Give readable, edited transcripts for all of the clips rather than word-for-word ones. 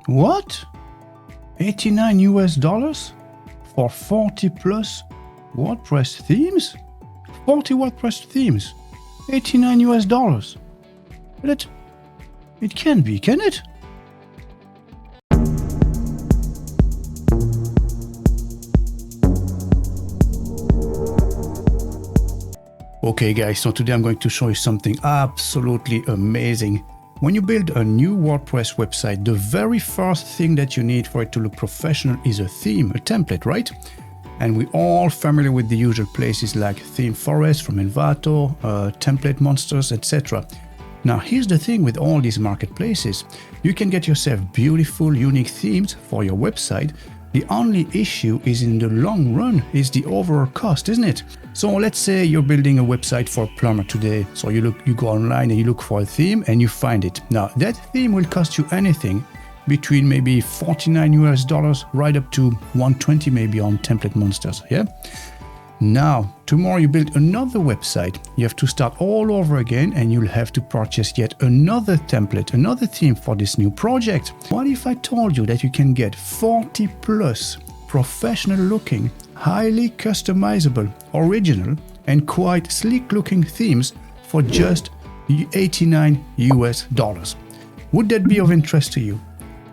What? 89 US dollars for 40 plus WordPress themes? 40 WordPress themes, 89 US dollars. But it can be, can it? Okay guys, so today I'm going to show you something absolutely amazing. When you build a new WordPress website, the very first thing that you need for it to look professional is a theme, a template, right? And we're all familiar with the usual places like Theme Forest from Envato, Template Monsters, etc. Now here's the thing with all these marketplaces. You can get yourself beautiful, unique themes for your website. The only issue is in the long run is the overall cost, isn't it? So let's say you're building a website for a plumber today. So you go online and you look for a theme and you find it. Now that theme will cost you anything between maybe 49 US dollars right up to 120 maybe on Template Monsters, yeah? Now, tomorrow you build another website, you have to start all over again and you'll have to purchase yet another template, another theme for this new project. What if I told you that you can get 40 plus professional looking, highly customizable, original and quite sleek looking themes for just 89 US dollars? Would that be of interest to you?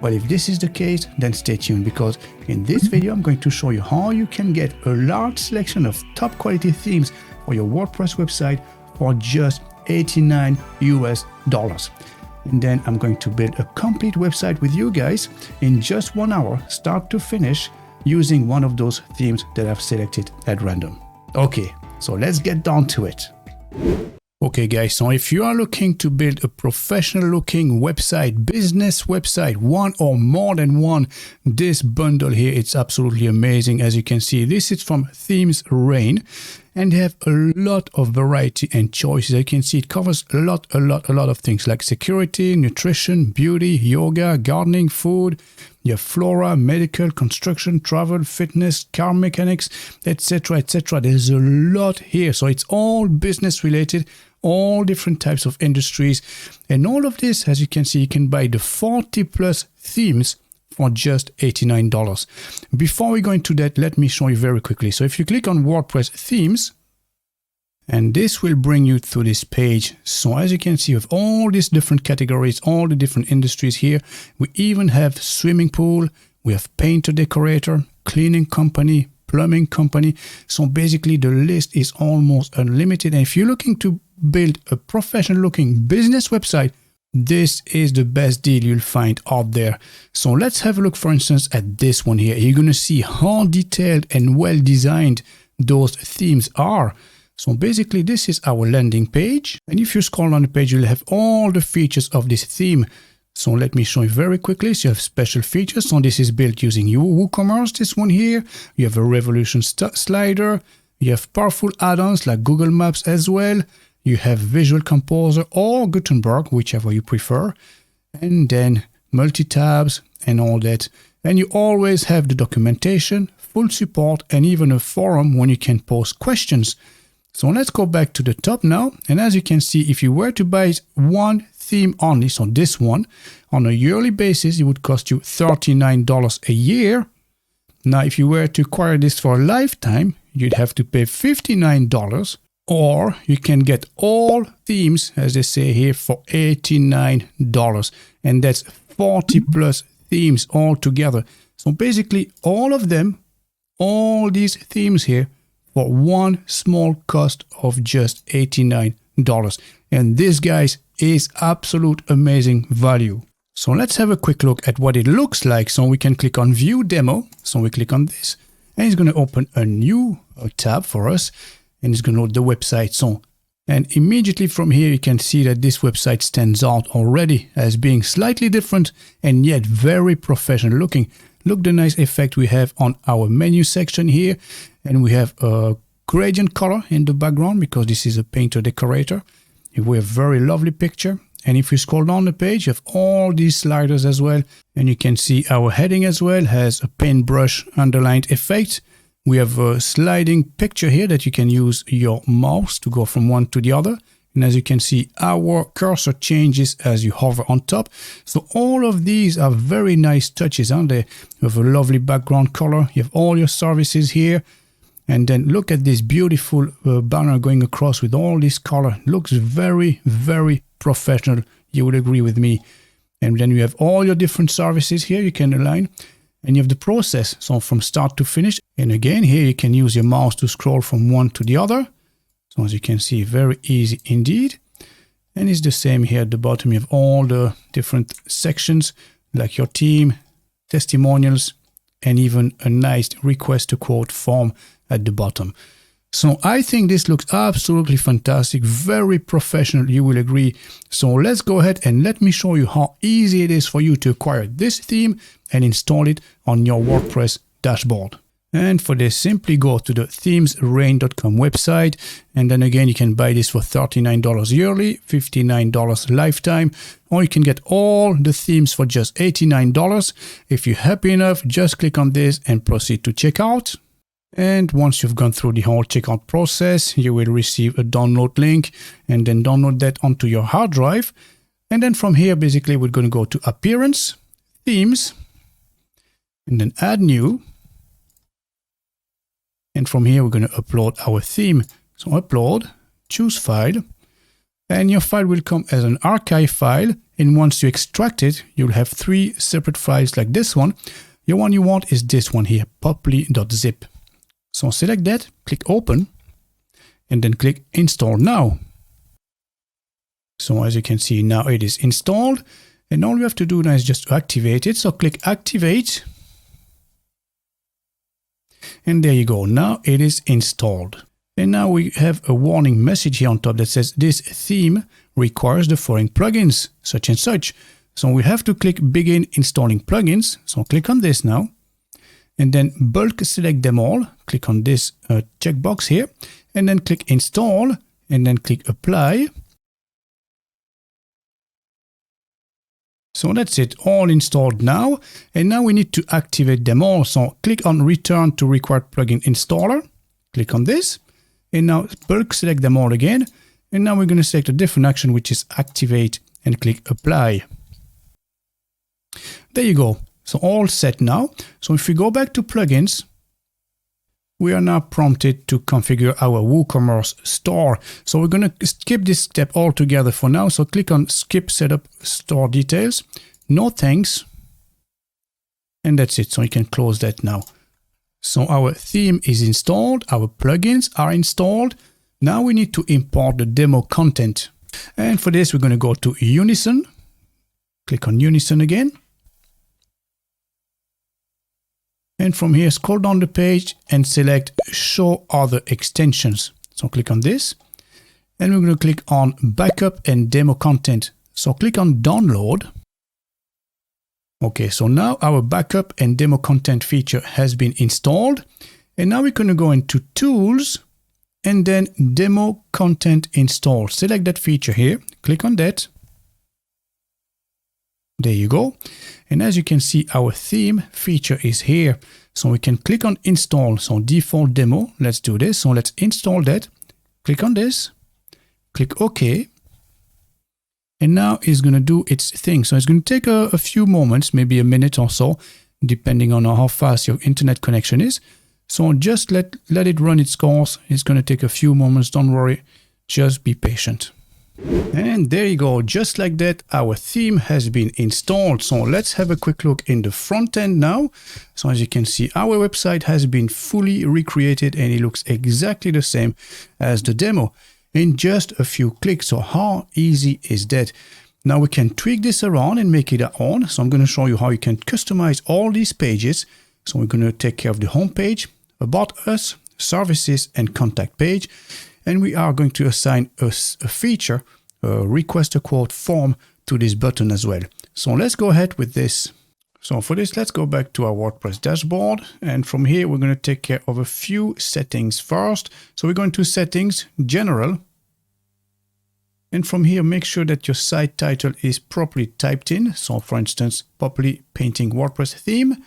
Well, if this is the case, then stay tuned because in this video I'm going to show you how you can get a large selection of top quality themes for your WordPress website for just 89 US dollars. And then I'm going to build a complete website with you guys in just 1 hour, start to finish, using one of those themes that I've selected at random. Okay, so let's get down to it. Okay guys, so if you are looking to build a professional looking website, business website, one or more than one, this bundle here, it's absolutely amazing. As you can see, this is from Themes Rain and they have a lot of variety and choices. As you can see, it covers a lot of things like security, nutrition, beauty, yoga, gardening, food. You have flora, medical, construction, travel, fitness, car mechanics, etc, etc. There's a lot here. So it's all business related, all different types of industries. And all of this, as you can see, you can buy the 40 plus themes for just $89. Before we go into that, let me show you very quickly. So if you click on WordPress themes, and this will bring you to this page. So as you can see, with all these different categories, all the different industries here, we even have swimming pool, we have painter decorator, cleaning company, plumbing company. So basically the list is almost unlimited. And if you're looking to build a professional looking business website, this is the best deal you'll find out there. So let's have a look, for instance, at this one here. You're going to see how detailed and well designed those themes are. So basically this is our landing page. And if you scroll on the page, you'll have all the features of this theme. So let me show you very quickly. So you have special features. So this is built using WooCommerce, this one here. You have a Revolution slider. You have powerful add-ons like Google Maps as well. You have Visual Composer or Gutenberg, whichever you prefer. And then multi-tabs and all that. And you always have the documentation, full support, and even a forum when you can post questions. So let's go back to the top now. And as you can see, if you were to buy one theme only, so this one, on a yearly basis, it would cost you $39 a year. Now, if you were to acquire this for a lifetime, you'd have to pay $59, or you can get all themes, as they say here, for $89. And that's 40 plus themes all together. So basically all of them, all these themes here, for one small cost of just $89. And this, guys, is absolute amazing value. So let's have a quick look at what it looks like. So we can click on View Demo. So we click on this and it's going to open a new tab for us and it's going to load the website. So, and immediately from here, you can see that this website stands out already as being slightly different and yet very professional looking. Look the nice effect we have on our menu section here. And we have a gradient color in the background because this is a painter decorator. We have a very lovely picture. And if you scroll down the page, you have all these sliders as well. And you can see our heading as well has a paintbrush underlined effect. We have a sliding picture here that you can use your mouse to go from one to the other. And as you can see, our cursor changes as you hover on top. So all of these are very nice touches, aren't they? You have a lovely background color. You have all your services here. And then look at this beautiful banner going across with all this color. Looks very, very professional. You would agree with me. And then you have all your different services here you can align. And you have the process, so from start to finish. And again, here you can use your mouse to scroll from one to the other. So as you can see, very easy indeed. And it's the same here at the bottom. You have all the different sections, like your team, testimonials, and even a nice request to quote form at the bottom. So I think this looks absolutely fantastic, very professional, you will agree. So let's go ahead and let me show you how easy it is for you to acquire this theme and install it on your WordPress dashboard. And for this, simply go to the themesrain.com website. And then again, you can buy this for $39 yearly, $59 lifetime, or you can get all the themes for just $89. If you're happy enough, just click on this and proceed to checkout. And once you've gone through the whole checkout process, you will receive a download link and then download that onto your hard drive. And then from here, basically, we're going to go to Appearance, Themes, and then Add New. And from here, we're going to upload our theme. So upload, choose file, and your file will come as an archive file. And once you extract it, you'll have 3 separate files like this one. The one you want is this one here, poply.zip. So select that, click Open, and then click Install Now. So as you can see, now it is installed. And all we have to do now is just activate it. So click Activate. And there you go. Now it is installed. And now we have a warning message here on top that says this theme requires the following plugins, such and such. So we have to click Begin Installing Plugins. So click on this now. And then bulk select them all. Click on this checkbox here. And then click Install. And then click Apply. So that's it, all installed now. And now we need to activate them all. So click on Return to Required Plugin Installer. Click on this. And now bulk select them all again. And now we're going to select a different action, which is Activate, and click Apply. There you go. So all set now. So if we go back to plugins, we are now prompted to configure our WooCommerce store. So we're going to skip this step altogether for now. So click on Skip Setup Store Details. No thanks. And that's it. So you can close that now. So our theme is installed. Our plugins are installed. Now we need to import the demo content. And for this, we're going to go to Unison. Click on Unison again. And from here, scroll down the page and select Show Other Extensions. So click on this. And we're going to click on Backup and Demo Content. So click on Download. Okay, so now our Backup and Demo Content feature has been installed. And now we're going to go into Tools and then Demo Content Install. Select that feature here. Click on that. There you go. And as you can see, our theme feature is here. So we can click on Install. So default demo. Let's do this. So let's install that. Click on this. Click OK. And now it's going to do its thing. So it's going to take a few moments, maybe a minute or so, depending on how fast your internet connection is. So just let it run its course. It's going to take a few moments. Don't worry. Just be patient. And there you go, just like that, our theme has been installed. So let's have a quick look in the front end now. So as you can see, our website has been fully recreated and it looks exactly the same as the demo in just a few clicks. So how easy is that? Now we can tweak this around and make it our own. So I'm going to show you how you can customize all these pages. So we're going to take care of the home page, About Us, Services, and Contact page. And we are going to assign a feature, a request a quote form to this button as well. So let's go ahead with this. So for this, let's go back to our WordPress dashboard. And from here, we're going to take care of a few settings first. So we're going to Settings, General. And from here, make sure that your site title is properly typed in. So for instance, Properly Painting WordPress Theme,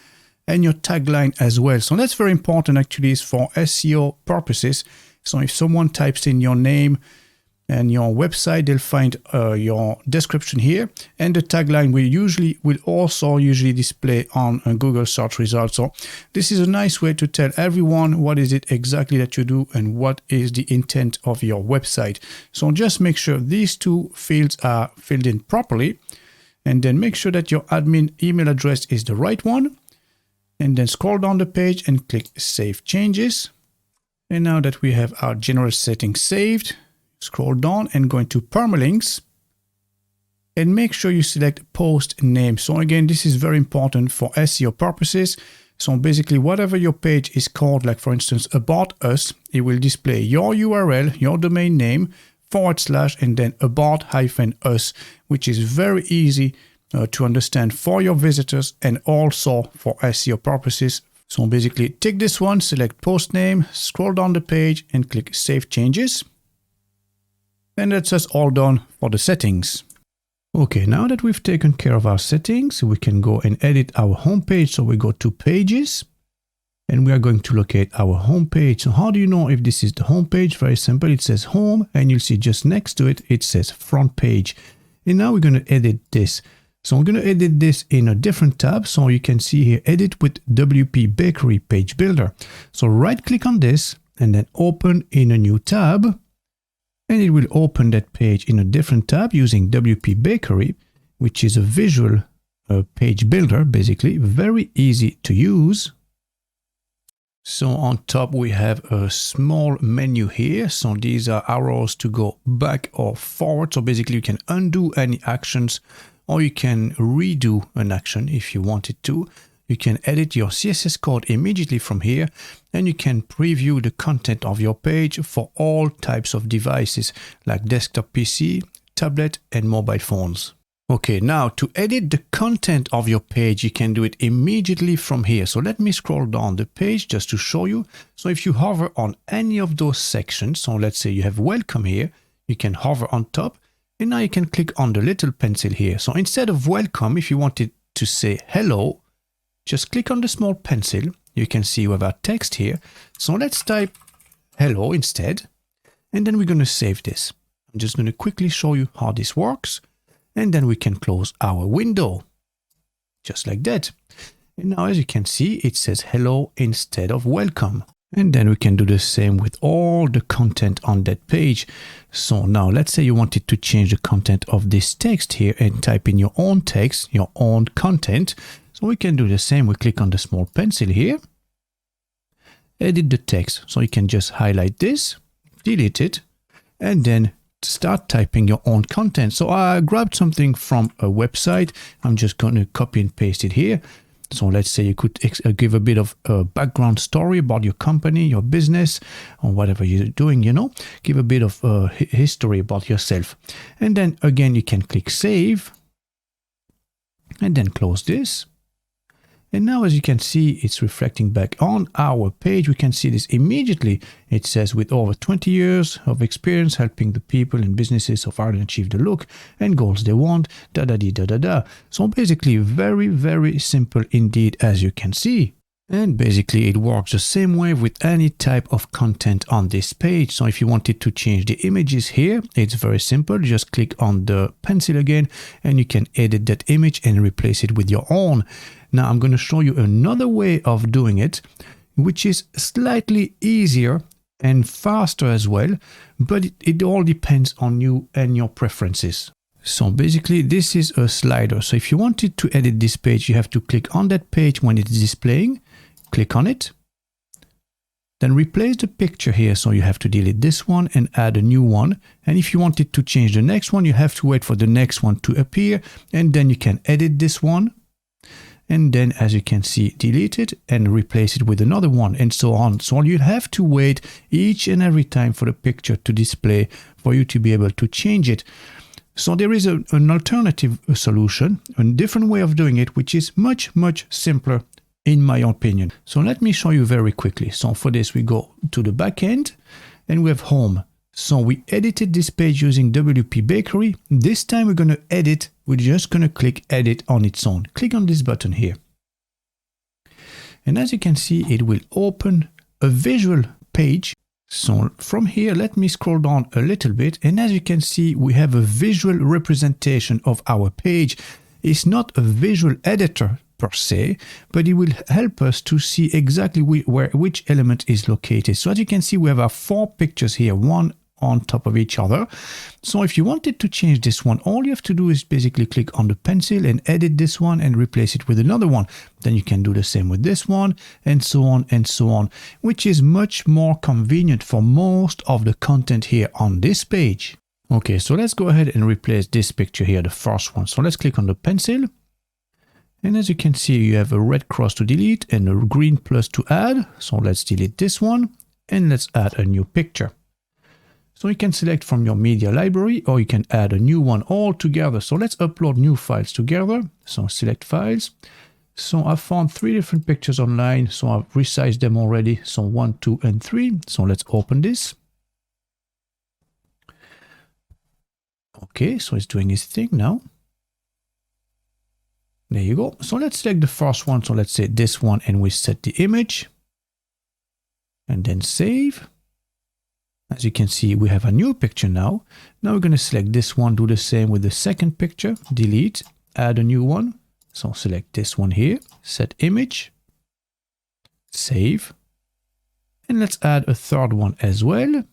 and your tagline as well. So that's very important actually, is for SEO purposes. So if someone types in your name and your website, they'll find your description here, and the tagline will also usually display on Google search results. So this is a nice way to tell everyone what is it exactly that you do and what is the intent of your website. So just make sure these two fields are filled in properly, and then make sure that your admin email address is the right one, and then scroll down the page and click Save Changes. And now that we have our general settings saved, scroll down and go into Permalinks and make sure you select post name. So again, this is very important for SEO purposes. So basically whatever your page is called, like for instance, About Us, it will display your URL, your domain name, / and then about-us, which is very easy to understand for your visitors and also for SEO purposes. So basically tick this one, select post name, scroll down the page and click Save Changes. And that's us all done for the settings. Okay, now that we've taken care of our settings, we can go and edit our home page. So we go to Pages and we are going to locate our home page. So how do you know if this is the home page? Very simple. It says Home and you'll see just next to it, it says Front Page. And now we're going to edit this. So I'm going to edit this in a different tab. So you can see here, Edit with WP Bakery Page Builder. So right click on this and then open in a new tab. And it will open that page in a different tab using WP Bakery, which is a visual page builder, basically very easy to use. So on top we have a small menu here. So these are arrows to go back or forward. So basically you can undo any actions or you can redo an action if you wanted to. You can edit your CSS code immediately from here, and you can preview the content of your page for all types of devices like desktop PC, tablet, and mobile phones. Okay, now to edit the content of your page, you can do it immediately from here. So let me scroll down the page just to show you. So if you hover on any of those sections, so let's say you have welcome here, you can hover on top, and now you can click on the little pencil here. So instead of welcome, if you wanted to say hello, just click on the small pencil. You can see we have our text here. So let's type hello instead. And then we're going to save this. I'm just going to quickly show you how this works. And then we can close our window. Just like that. And now as you can see, it says hello instead of welcome. And then we can do the same with all the content on that page. So now let's say you wanted to change the content of this text here and type in your own text, your own content. So we can do the same. We click on the small pencil here, edit the text. So you can just highlight this, delete it, and then start typing your own content. So I grabbed something from a website. I'm just going to copy and paste it here. So let's say you could give a bit of a background story about your company, your business, or whatever you're doing, you know, give a bit of history about yourself. And then again, you can click Save and then close this. And now, as you can see, it's reflecting back on our page. We can see this immediately. It says, with over 20 years of experience helping the people and businesses of Ireland achieve the look and goals they want, da-da-dee-da-da-da. So basically, very, very simple indeed, as you can see. And basically, it works the same way with any type of content on this page. So if you wanted to change the images here, it's very simple. Just click on the pencil again, and you can edit that image and replace it with your own. Now I'm going to show you another way of doing it, which is slightly easier and faster as well, but it all depends on you and your preferences. So basically this is a slider. So if you wanted to edit this page, you have to click on that page when it's displaying, click on it, then replace the picture here. So you have to delete this one and add a new one. And if you wanted to change the next one, you have to wait for the next one to appear, and then you can edit this one. And then, as you can see, delete it and replace it with another one, and so on. So you have to wait each and every time for the picture to display for you to be able to change it. So there is an alternative solution, a different way of doing it, which is much, much simpler in my opinion. So let me show you very quickly. So for this, we go to the back end and we have home. So we edited this page using WP Bakery. This time we're going to edit. We're just going to click edit on its own. Click on this button here. And as you can see, it will open a visual page. So from here, let me scroll down a little bit. And as you can see, we have a visual representation of our page. It's not a visual editor per se, but it will help us to see exactly which element is located. So as you can see, we have our 4 pictures here, one on top of each other. So if you wanted to change this one, all you have to do is basically click on the pencil and edit this one and replace it with another one. Then you can do the same with this one, and so on, which is much more convenient for most of the content here on this page. Okay, so let's go ahead and replace this picture here, the first one. So let's click on the pencil. And as you can see, you have a red cross to delete and a green plus to add. So let's delete this one and let's add a new picture. So you can select from your media library, or you can add a new one all together. So let's upload new files together. So select files. So I found 3 different pictures online. So I've resized them already. So 1, 2, and 3. So let's open this. Okay, so it's doing its thing now. There you go. So let's select the first one. So let's say this one, and we set the image and then save. As you can see, we have a new picture now. Now we're going to select this one, do the same with the second picture, delete, add a new one. So select this one here, set image, save. And let's add a third one as well.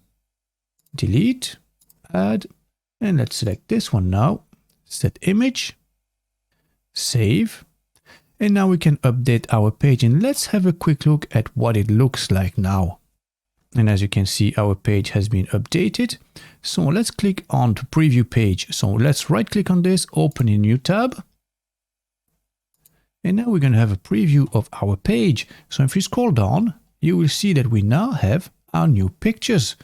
Delete, add, and let's select this one now, set image, save. And now we can update our page, and let's have a quick look at what it looks like now. And as you can see, our page has been updated. So let's click on the preview page. So let's right click on this, open a new tab. And now we're going to have a preview of our page. So if you scroll down, you will see that we now have our new pictures.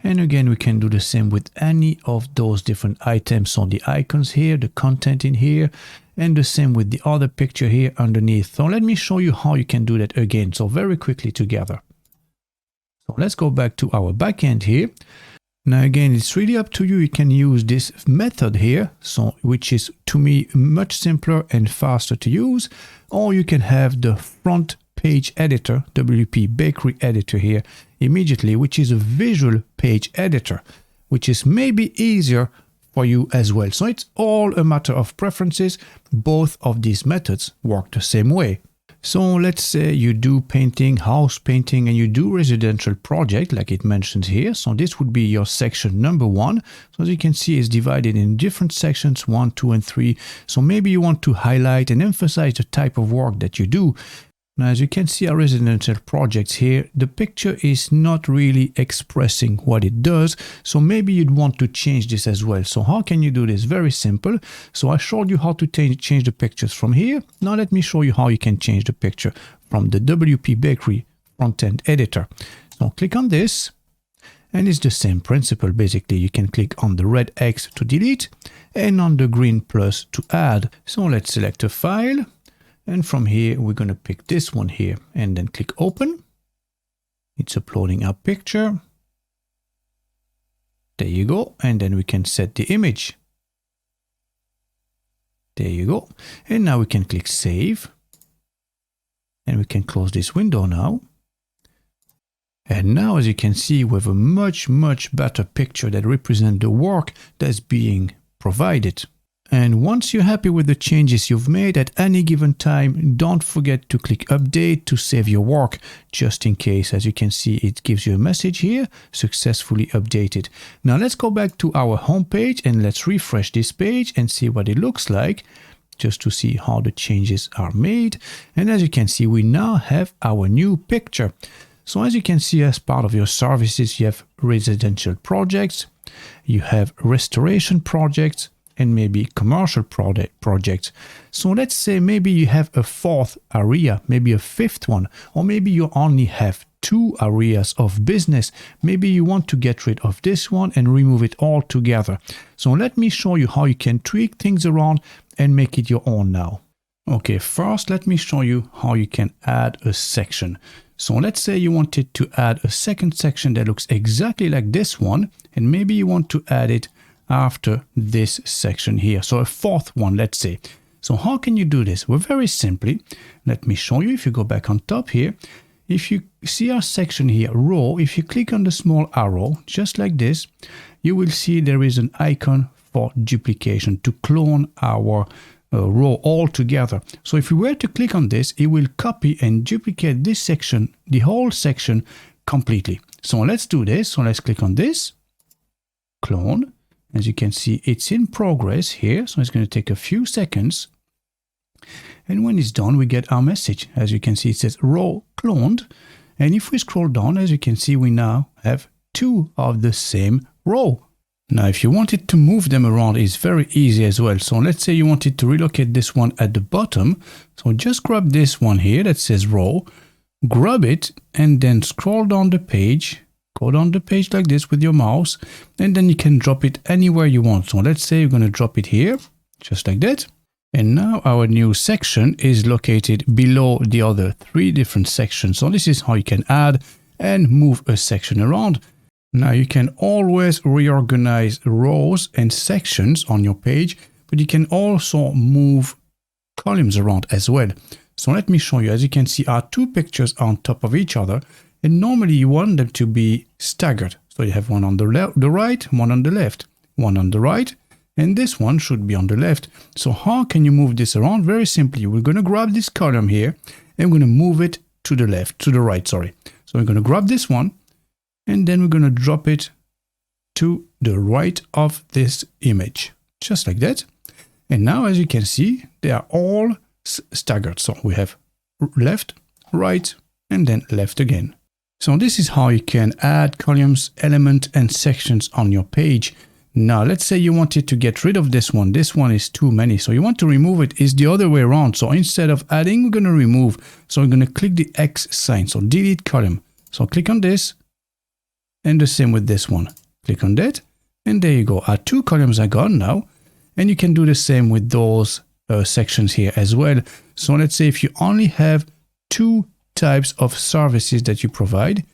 And again, we can do the same with any of those different items. So the icons here, the content in here, and the same with the other picture here underneath. So let me show you how you can do that again. So very quickly together. So let's go back to our backend here. Now again, it's really up to you. You can use this method here, so which is to me much simpler and faster to use, or you can have the front page editor, WP Bakery editor here immediately, which is a visual page editor, which is maybe easier for you as well. So it's all a matter of preferences. Both of these methods work the same way. So let's say you do painting, house painting, and you do residential project like it mentions here. So this would be your section number 1. So as you can see, it's divided in different sections, 1, 2, and 3. So maybe you want to highlight and emphasize the type of work that you do. Now, as you can see, our residential projects here, the picture is not really expressing what it does. So maybe you'd want to change this as well. So how can you do this? Very simple. So I showed you how to change the pictures from here. Now let me show you how you can change the picture from the WP Bakery front-end editor. So click on this, and it's the same principle. Basically, you can click on the red X to delete and on the green plus to add. So let's select a file. And from here, we're going to pick this one here and then click open. It's uploading our picture. There you go. And then we can set the image. There you go. And now we can click save. And we can close this window now. And now, as you can see, we have a much better picture that represents the work that's being provided. And once you're happy with the changes you've made at any given time, don't forget to click update to save your work, just in case. As you can see, it gives you a message here, successfully updated. Now let's go back to our home page and let's refresh this page and see what it looks like, just to see how the changes are made. And as you can see, we now have our new picture. So as you can see, as part of your services, you have residential projects, you have restoration projects, and maybe commercial projects. So let's say maybe you have a 4th area, maybe a 5th one, or maybe you only have 2 areas of business. Maybe you want to get rid of this one and remove it all together. So let me show you how you can tweak things around and make it your own now. Okay, first let me show you how you can add a section. So let's say you wanted to add a second section that looks exactly like this one, and maybe you want to add it after this section here. So a 4th one, let's say. So how can you do this? Well, very simply, let me show you. If you go back on top here, if you see our section here, row, if you click on the small arrow, just like this, you will see there is an icon for duplication to clone our row all together. So if we were to click on this, it will copy and duplicate this section, the whole section completely. So let's do this. So let's click on this, clone. As you can see, it's in progress here. So it's going to take a few seconds. And when it's done, we get our message. As you can see, it says row cloned. And if we scroll down, as you can see, we now have 2 of the same row. Now, if you wanted to move them around, it's very easy as well. So let's say you wanted to relocate this one at the bottom. So just grab this one here that says row, grab it, and then scroll down the page. Go down the page like this with your mouse, and then you can drop it anywhere you want. So let's say you're going to drop it here, just like that. And now our new section is located below the other 3 different sections. So this is how you can add and move a section around. Now you can always reorganize rows and sections on your page, but you can also move columns around as well. So let me show you. As you can see, our 2 pictures on top of each other, and normally you want them to be staggered. So you have one on the right, one on the left, one on the right, and this one should be on the left. So how can you move this around? Very simply, we're going to grab this column here and we're going to move it to the left, to the right, sorry. So we're going to grab this one and then we're going to drop it to the right of this image, just like that. And now, as you can see, they are all staggered. So we have left, right, and then left again. So this is how you can add columns, elements, and sections on your page. Now, let's say you wanted to get rid of this one. This one is too many. So you want to remove it. It's the other way around. So instead of adding, we're going to remove. So we're going to click the X sign. So delete column. So click on this. And the same with this one. Click on that. And there you go. Our 2 columns are gone now. And you can do the same with those sections here as well. So let's say if you only have 2 types of services that you provide,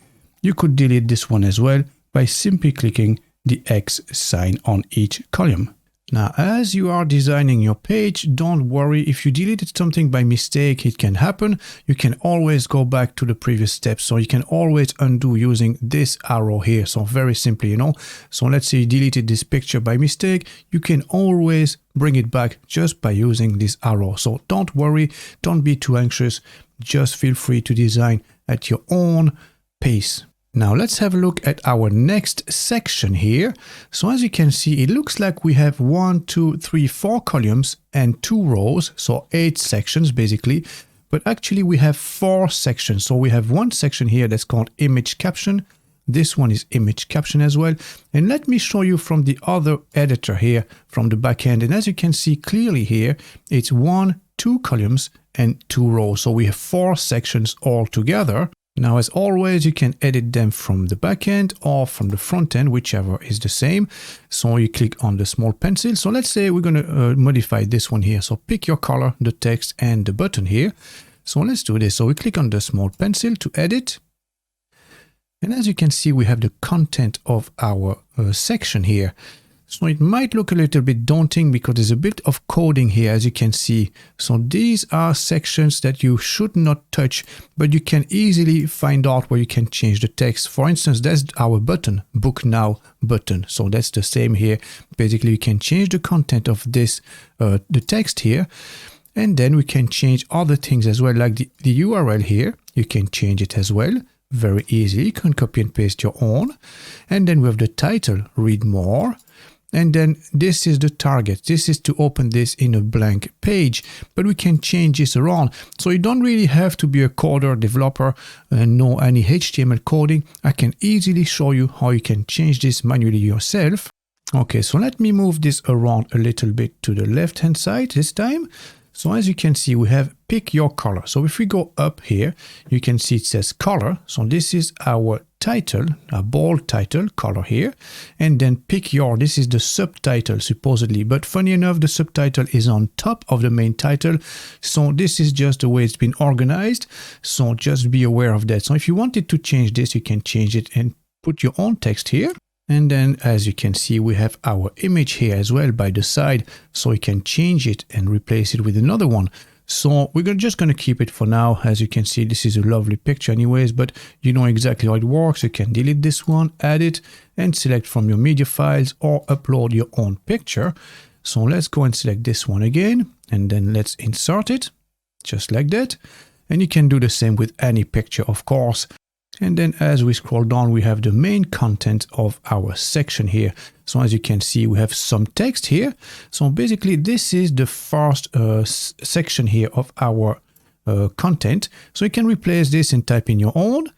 you could delete this one as well by simply clicking the X sign on each column. Now, as you are designing your page, don't worry if you deleted something by mistake. It can happen. You can always go back to the previous steps. So you can always undo using this arrow here. So very simply, you know. So let's say you deleted this picture by mistake. You can always bring it back just by using this arrow. So don't worry. Don't be too anxious. Just feel free to design at your own pace. Now let's have a look at our next section here. So as you can see, it looks like we have 1, 2, 3, 4 columns and 2 rows. So 8 sections basically, but actually we have 4 sections. So we have one section here that's called image caption. This one is image caption as well. And let me show you from the other editor here from the back end. And as you can see clearly here, it's 1, 2 columns and 2 rows. So we have 4 sections all together. Now, as always, you can edit them from the back end or from the front end, whichever is the same. So you click on the small pencil. So let's say we're going to modify this one here. So pick your color, the text, and the button here. So let's do this. So we click on the small pencil to edit. And as you can see, we have the content of our section here. So it might look a little bit daunting because there's a bit of coding here, as you can see. So these are sections that you should not touch, but you can easily find out where you can change the text. For instance, that's our button, Book Now button. So that's the same here. Basically, you can change the content of this, the text here. And then we can change other things as well, like the URL here. You can change it as well. Very easy. You can copy and paste your own. And then we have the title, Read More. And then this is the target. This is to open this in a blank page, but we can change this around. So you don't really have to be a coder developer and know any HTML coding. I can easily show you how you can change this manually yourself. Okay, so let me move this around a little bit to the left-hand side this time. So as you can see, we have pick your color. So if we go up here, you can see it says color. So this is our title, a bold title, color here. And then pick your, this is the subtitle supposedly. But funny enough, the subtitle is on top of the main title. So this is just the way it's been organized. So just be aware of that. So if you wanted to change this, you can change it and put your own text here. And then as you can see, we have our image here as well by the side. So you can change it and replace it with another one. So we're just going to keep it for now. As you can see, this is a lovely picture anyways, but you know exactly how it works. You can delete this one, add it, and select from your media files or upload your own picture. So let's go and select this one again, and then let's insert it, just like that. And you can do the same with any picture, of course. And then as we scroll down, we have the main content of our section here. So as you can see, we have some text here. So basically, this is the first section here of our content. So you can replace this and type in your own.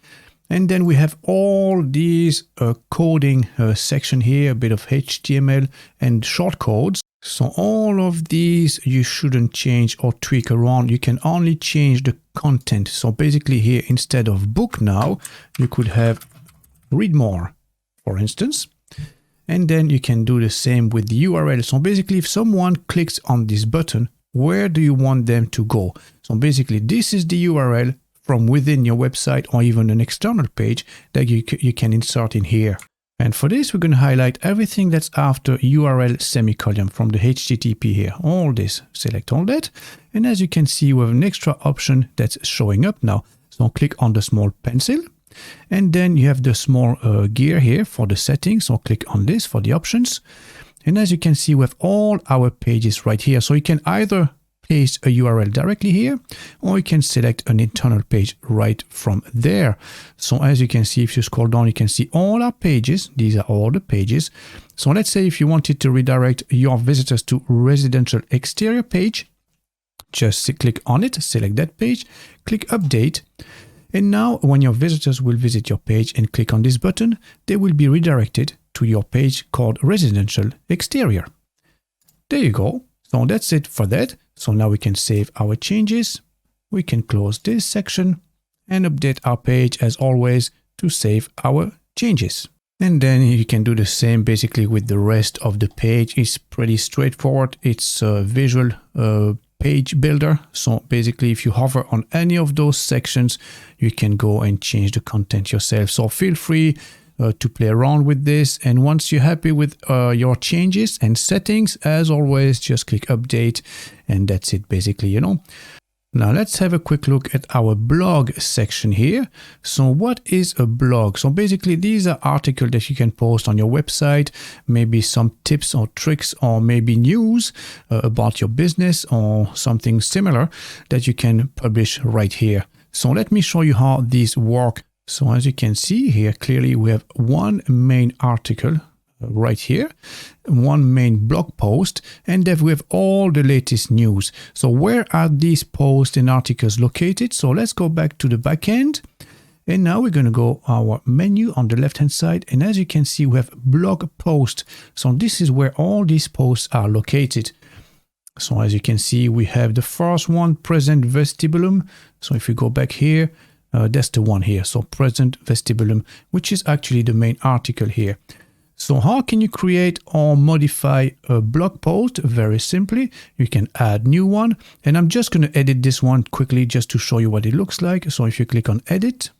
And then we have all these coding section here, a bit of HTML and short codes. So all of these you shouldn't change or tweak around. You can only change the content. So basically here, instead of book now, you could have read more, for instance. And then you can do the same with the URL. So basically, if someone clicks on this button, where do you want them to go? So basically, this is the URL from within your website or even an external page that you can insert in here. And for this, we're going to highlight everything that's after URL semicolon from the HTTP here. All this, select all that. And as you can see, we have an extra option that's showing up now. So click on the small pencil. And then you have the small gear here for the settings. So click on this for the options. And as you can see, we have all our pages right here. So you can either paste a URL directly here, or you can select an internal page right from there. So as you can see, if you scroll down, you can see all our pages. These are all the pages. So let's say if you wanted to redirect your visitors to residential exterior page, just click on it, select that page, click update. And now when your visitors will visit your page and click on this button, they will be redirected to your page called residential exterior. There you go. So that's it for that. So now we can save our changes. We can close this section and update our page as always to save our changes. And then you can do the same basically with the rest of the page. It's pretty straightforward. It's a visual page builder. So basically, if you hover on any of those sections, you can go and change the content yourself. So feel free to play around with this. And once you're happy with your changes and settings, as always, just click update. And that's it basically, you know. Now let's have a quick look at our blog section here. So what is a blog? So basically these are articles that you can post on your website, maybe some tips or tricks or maybe news about your business or something similar that you can publish right here. So let me show you how these work. So as you can see here, clearly we have one main article right here, one main blog post, and then we have all the latest news. So where are these posts and articles located? So let's go back to the backend. And now we're going to go our menu on the left-hand side. And as you can see, we have blog post. So this is where all these posts are located. So as you can see, we have the first one, present vestibulum. So if you go back here, that's the one here. So present vestibulum, which is actually the main article here. So how can you create or modify a blog post? Very simply, you can add new one. And I'm just going to edit this one quickly just to show you what it looks like. So if you click on edit,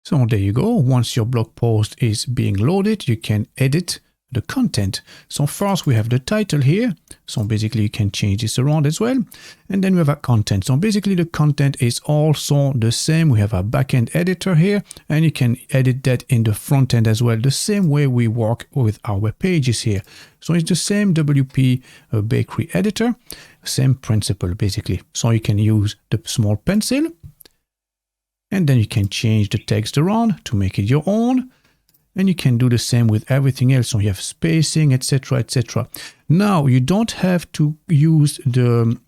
so there you go. Once your blog post is being loaded, you can edit the content. So first we have the title here. So basically you can change this around as well. And then we have our content. So basically the content is also the same. We have our backend editor here, and you can edit that in the front end as well, the same way we work with our web pages here. So it's the same WP Bakery editor, same principle basically. So you can use the small pencil, and then you can change the text around to make it your own. And you can do the same with everything else. So you have spacing, etc., etc. Now you don't have to use the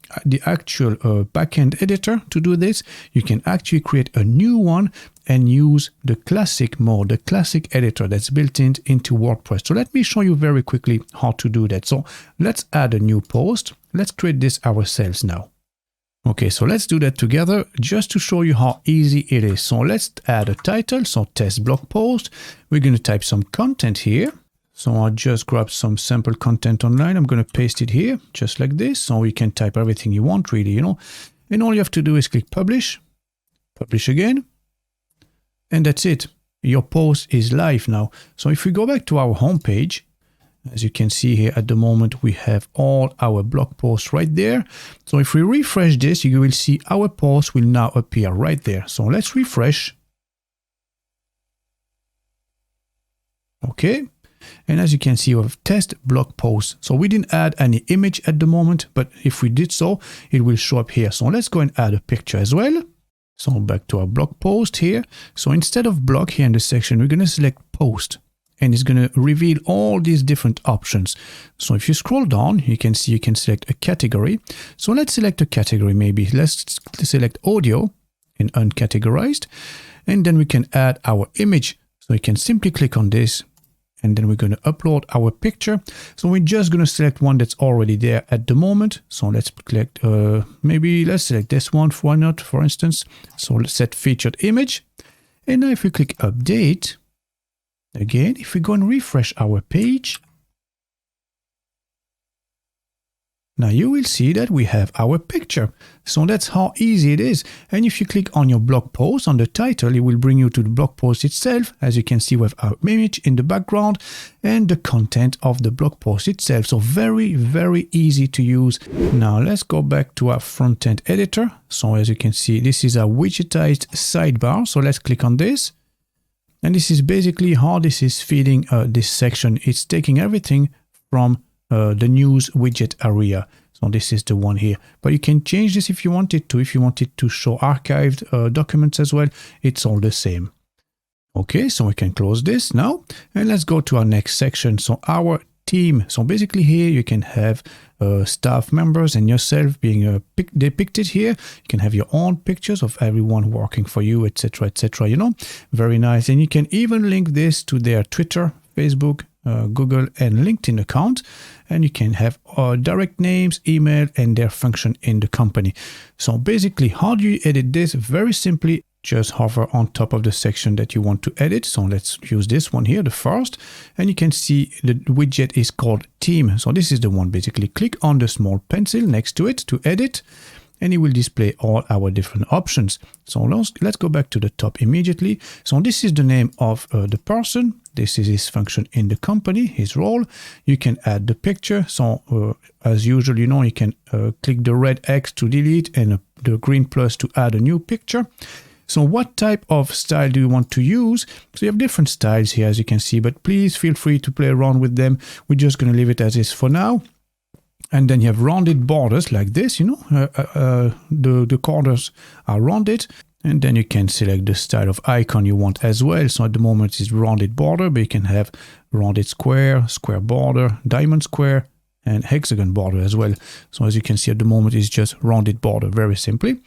actual backend editor to do this. You can actually create a new one and use the classic mode, the classic editor that's built into WordPress. So let me show you very quickly how to do that. So let's add a new post. Let's create this ourselves now. Okay, so let's do that together just to show you how easy it is. So let's add a title, so test blog post. We're going to type some content here. So I'll just grab some sample content online. I'm going to paste it here, just like this. So you can type everything you want really, you know. And all you have to do is click publish, publish again. And that's it. Your post is live now. So if we go back to our home page, As you can see here at the moment, we have all our blog posts right there. So if we refresh this, you will see our post will now appear right there. So let's refresh. Okay. And as you can see, we have test blog post. So we didn't add any image at the moment, but if we did so, it will show up here. So let's go and add a picture as well. So back to our blog post here. So instead of blog here in the section, we're going to select post. And it's going to reveal all these different options. So if you scroll down, you can see you can select a category. So let's select a category maybe. Let's select audio and uncategorized. And then we can add our image. So you can simply click on this. And then we're going to upload our picture. So we're just going to select one that's already there at the moment. So let's select, maybe let's select this one. Why not, for instance? So let's set featured image. And now if we click update, again, if we go and refresh our page, now you will see that we have our picture. So that's how easy it is. And if you click on your blog post, on the title, it will bring you to the blog post itself. As you can see, we have our image in the background and the content of the blog post itself. So very, very easy to use. Now let's go back to our front-end editor. So as you can see, this is our widgetized sidebar. So let's click on this. And this is basically how this is feeding this section. It's taking everything from the news widget area. So this is the one here. But you can change this if you wanted to. If you wanted to show archived documents as well, it's all the same. Okay, so we can close this now. And let's go to our next section. So our team. So basically here you can have staff members and yourself being depicted here. You can have your own pictures of everyone working for you, etc., you know, very nice. And you can even link this to their Twitter, Facebook, Google and LinkedIn account, and you can have direct names, email, and their function in the company. So basically, how do you edit this? Very simply, just hover on top of the section that you want to edit. So let's use this one here, the first, and you can see the widget is called Team. So this is the one. Basically, click on the small pencil next to it to edit, and it will display all our different options. So let's go back to the top immediately. So this is the name of the person. This is his function in the company, his role. You can add the picture. So as usual, you know, you can click the red X to delete and the green plus to add a new picture. So what type of style do you want to use? So you have different styles here, as you can see, but please feel free to play around with them. We're just going to leave it as is for now. And then you have rounded borders like this, you know, the corners are rounded. And then you can select the style of icon you want as well. So at the moment it's rounded border, but you can have rounded square, square border, diamond square, and hexagon border as well. So as you can see at the moment it's just rounded border, very simply.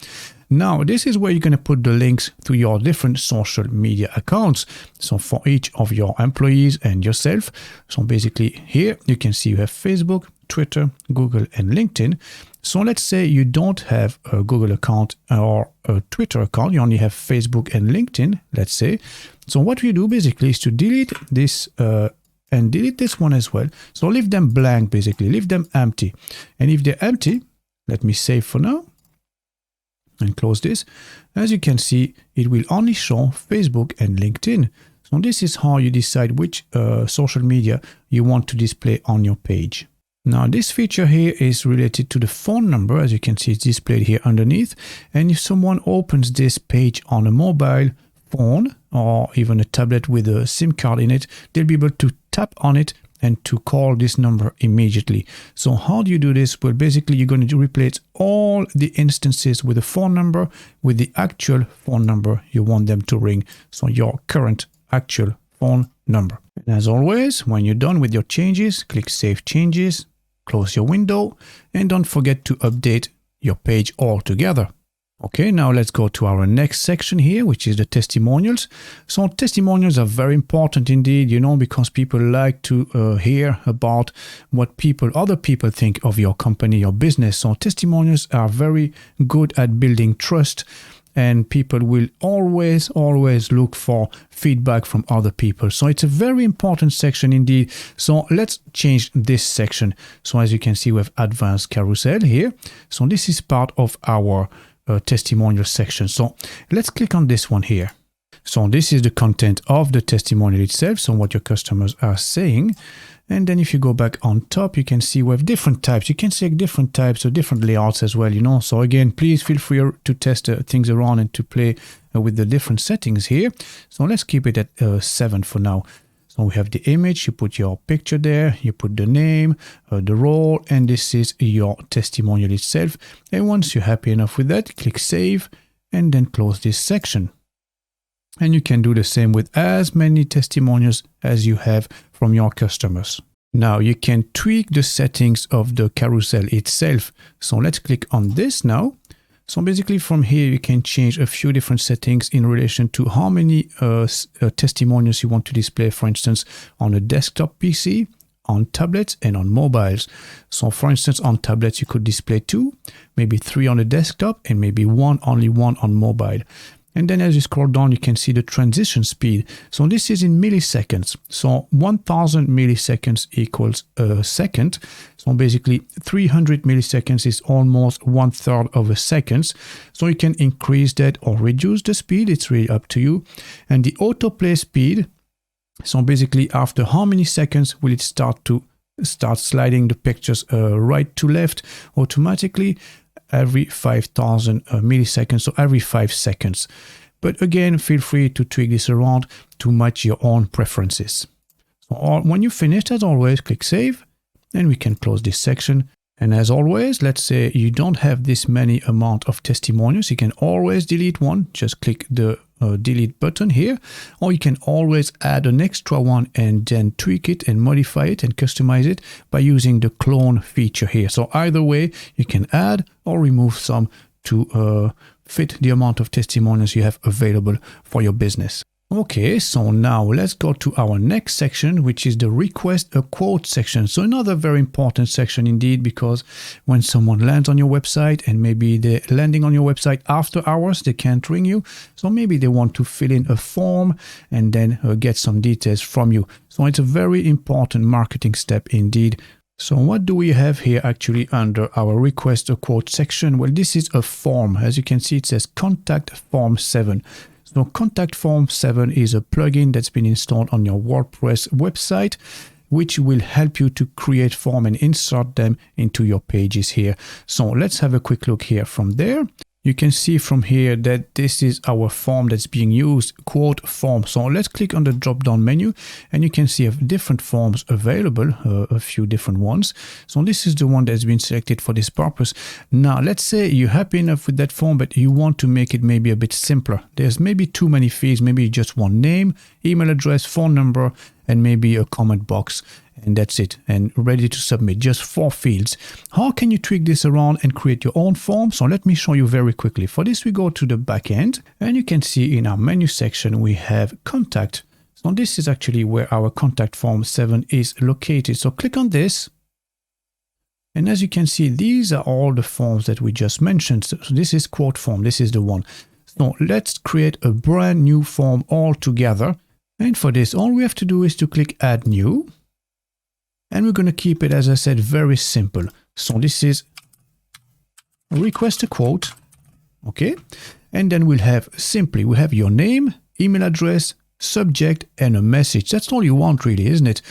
Now this is where you're going to put the links to your different social media accounts. So for each of your employees and yourself. So basically here you can see you have Facebook, Twitter, Google, and LinkedIn. So let's say you don't have a Google account or a Twitter account, you only have Facebook and LinkedIn, let's say. So what we do basically is to delete this and delete this one as well. So leave them blank, basically, leave them empty. And if they're empty, let me save for now and close this. As you can see, it will only show Facebook and LinkedIn. So this is how you decide which social media you want to display on your page. Now this feature here is related to the phone number. As you can see, it's displayed here underneath. And if someone opens this page on a mobile phone or even a tablet with a SIM card in it, they'll be able to tap on it and to call this number immediately. So how do you do this? Well, basically you're going to replace all the instances with a phone number with the actual phone number you want them to ring. So your current actual phone number. And as always, when you're done with your changes, click Save Changes, close your window, and don't forget to update your page altogether. Okay, now let's go to our next section here, which is the testimonials. So testimonials are very important indeed, you know, because people like to hear about what other people think of your company, your business. So testimonials are very good at building trust, and people will always look for feedback from other people. So it's a very important section indeed. So let's change this section. So as you can see, we have advanced carousel here. So this is part of our testimonial section. So let's click on this one here. So this is the content of the testimonial itself. So what your customers are saying. And then if you go back on top, you can see we have different types. You can select different types or different layouts as well, you know. So again, please feel free to test things around and to play with the different settings here. So let's keep it at 7 for now. So we have the image, you put your picture there, you put the name, the role, and this is your testimonial itself. And once you're happy enough with that, click save and then close this section. And you can do the same with as many testimonials as you have from your customers. Now you can tweak the settings of the carousel itself. So let's click on this now. So basically from here, you can change a few different settings in relation to how many testimonials you want to display, for instance, on a desktop PC, on tablets, and on mobiles. So for instance, on tablets, you could display 2, maybe 3 on the desktop, and maybe only one on mobile. And then as you scroll down, you can see the transition speed. So this is in milliseconds. So 1000 milliseconds equals a second. So basically 300 milliseconds is almost 1/3 of a second. So you can increase that or reduce the speed. It's really up to you. And the autoplay speed. So basically after how many seconds will it start sliding the pictures right to left automatically? Every 5000 milliseconds, so every 5 seconds. But again, feel free to tweak this around to match your own preferences. So when you finished, as always, click save, and we can close this section. And as always, let's say you don't have this many amount of testimonials, you can always delete one. Just click the delete button here, or you can always add an extra one and then tweak it and modify it and customize it by using the clone feature here. So either way, you can add or remove some to fit the amount of testimonials you have available for your business. Okay, so now let's go to our next section, which is the request a quote section. So another very important section indeed, because when someone lands on your website and maybe they're landing on your website after hours, they can't ring you. So maybe they want to fill in a form and then get some details from you. So it's a very important marketing step indeed. So what do we have here actually under our request a quote section? Well, this is a form. As you can see, it says contact form 7. So Contact Form 7 is a plugin that's been installed on your WordPress website, which will help you to create forms and insert them into your pages here. So let's have a quick look here from there. You can see from here that this is our form that's being used, quote form. So let's click on the drop down menu and you can see different forms available, a few different ones. So this is the one that's been selected for this purpose. Now let's say you're happy enough with that form, but you want to make it maybe a bit simpler. There's maybe too many fields, maybe just one name, email address, phone number, and maybe a comment box. And that's it, and ready to submit, just 4 fields. How can you tweak this around and create your own form? So let me show you very quickly. For this, we go to the back end, and you can see in our menu section, we have contact. So this is actually where our contact form 7 is located. So click on this. And as you can see, these are all the forms that we just mentioned. So this is quote form, this is the one. So let's create a brand new form altogether. And for this, all we have to do is to click add new. And we're going to keep it, as I said, very simple. So this is request a quote. Okay. And then we'll have your name, email address, subject, and a message. That's all you want really, isn't it?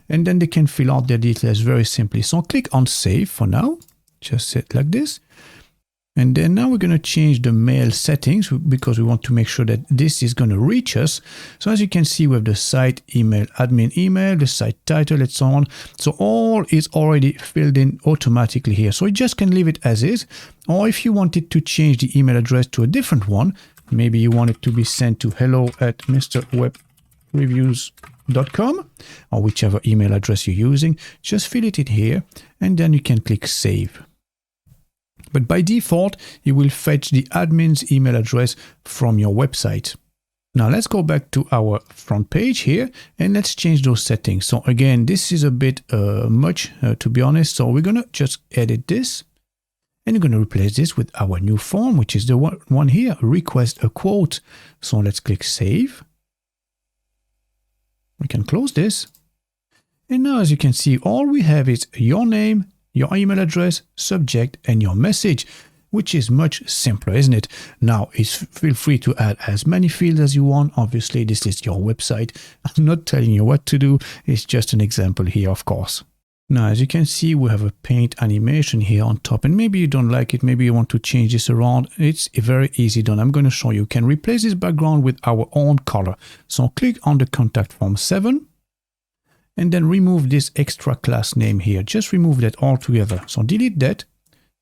And then they can fill out their details very simply. So click on save for now. Just set like this. And then now we're going to change the mail settings because we want to make sure that this is going to reach us. So as you can see, we have the site email, admin email, the site title, and so on. So all is already filled in automatically here. So you just can leave it as is. Or if you wanted to change the email address to a different one, maybe you want it to be sent to hello@mrwebreviews.com or whichever email address you're using, just fill it in here and then you can click save. But by default, you will fetch the admin's email address from your website. Now let's go back to our front page here and let's change those settings. So again, this is a bit much to be honest. So we're going to just edit this and we're going to replace this with our new form, which is the one here, request a quote. So let's click save. We can close this. And now as you can see, all we have is your name, your email address, subject, and your message, which is much simpler, isn't it? Now, feel free to add as many fields as you want. Obviously, this is your website. I'm not telling you what to do. It's just an example here, of course. Now, as you can see, we have a paint animation here on top, and maybe you don't like it. Maybe you want to change this around. It's very easy done. I'm going to show you. You can replace this background with our own color. So click on the contact form 7, and then remove this extra class name here. Just remove that altogether. So delete that.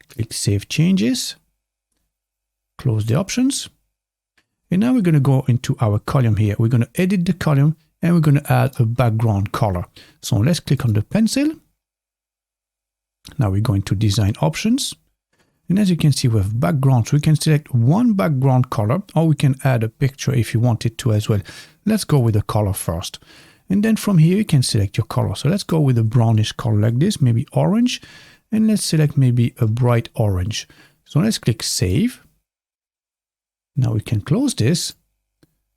Click Save Changes. Close the options. And now we're going to go into our column here. We're going to edit the column, and we're going to add a background color. So let's click on the pencil. Now we're going to Design Options. And as you can see, we have background. So we can select one background color, or we can add a picture if you wanted to as well. Let's go with the color first. And then from here, you can select your color. So let's go with a brownish color like this, maybe orange. And let's select maybe a bright orange. So let's click Save. Now we can close this.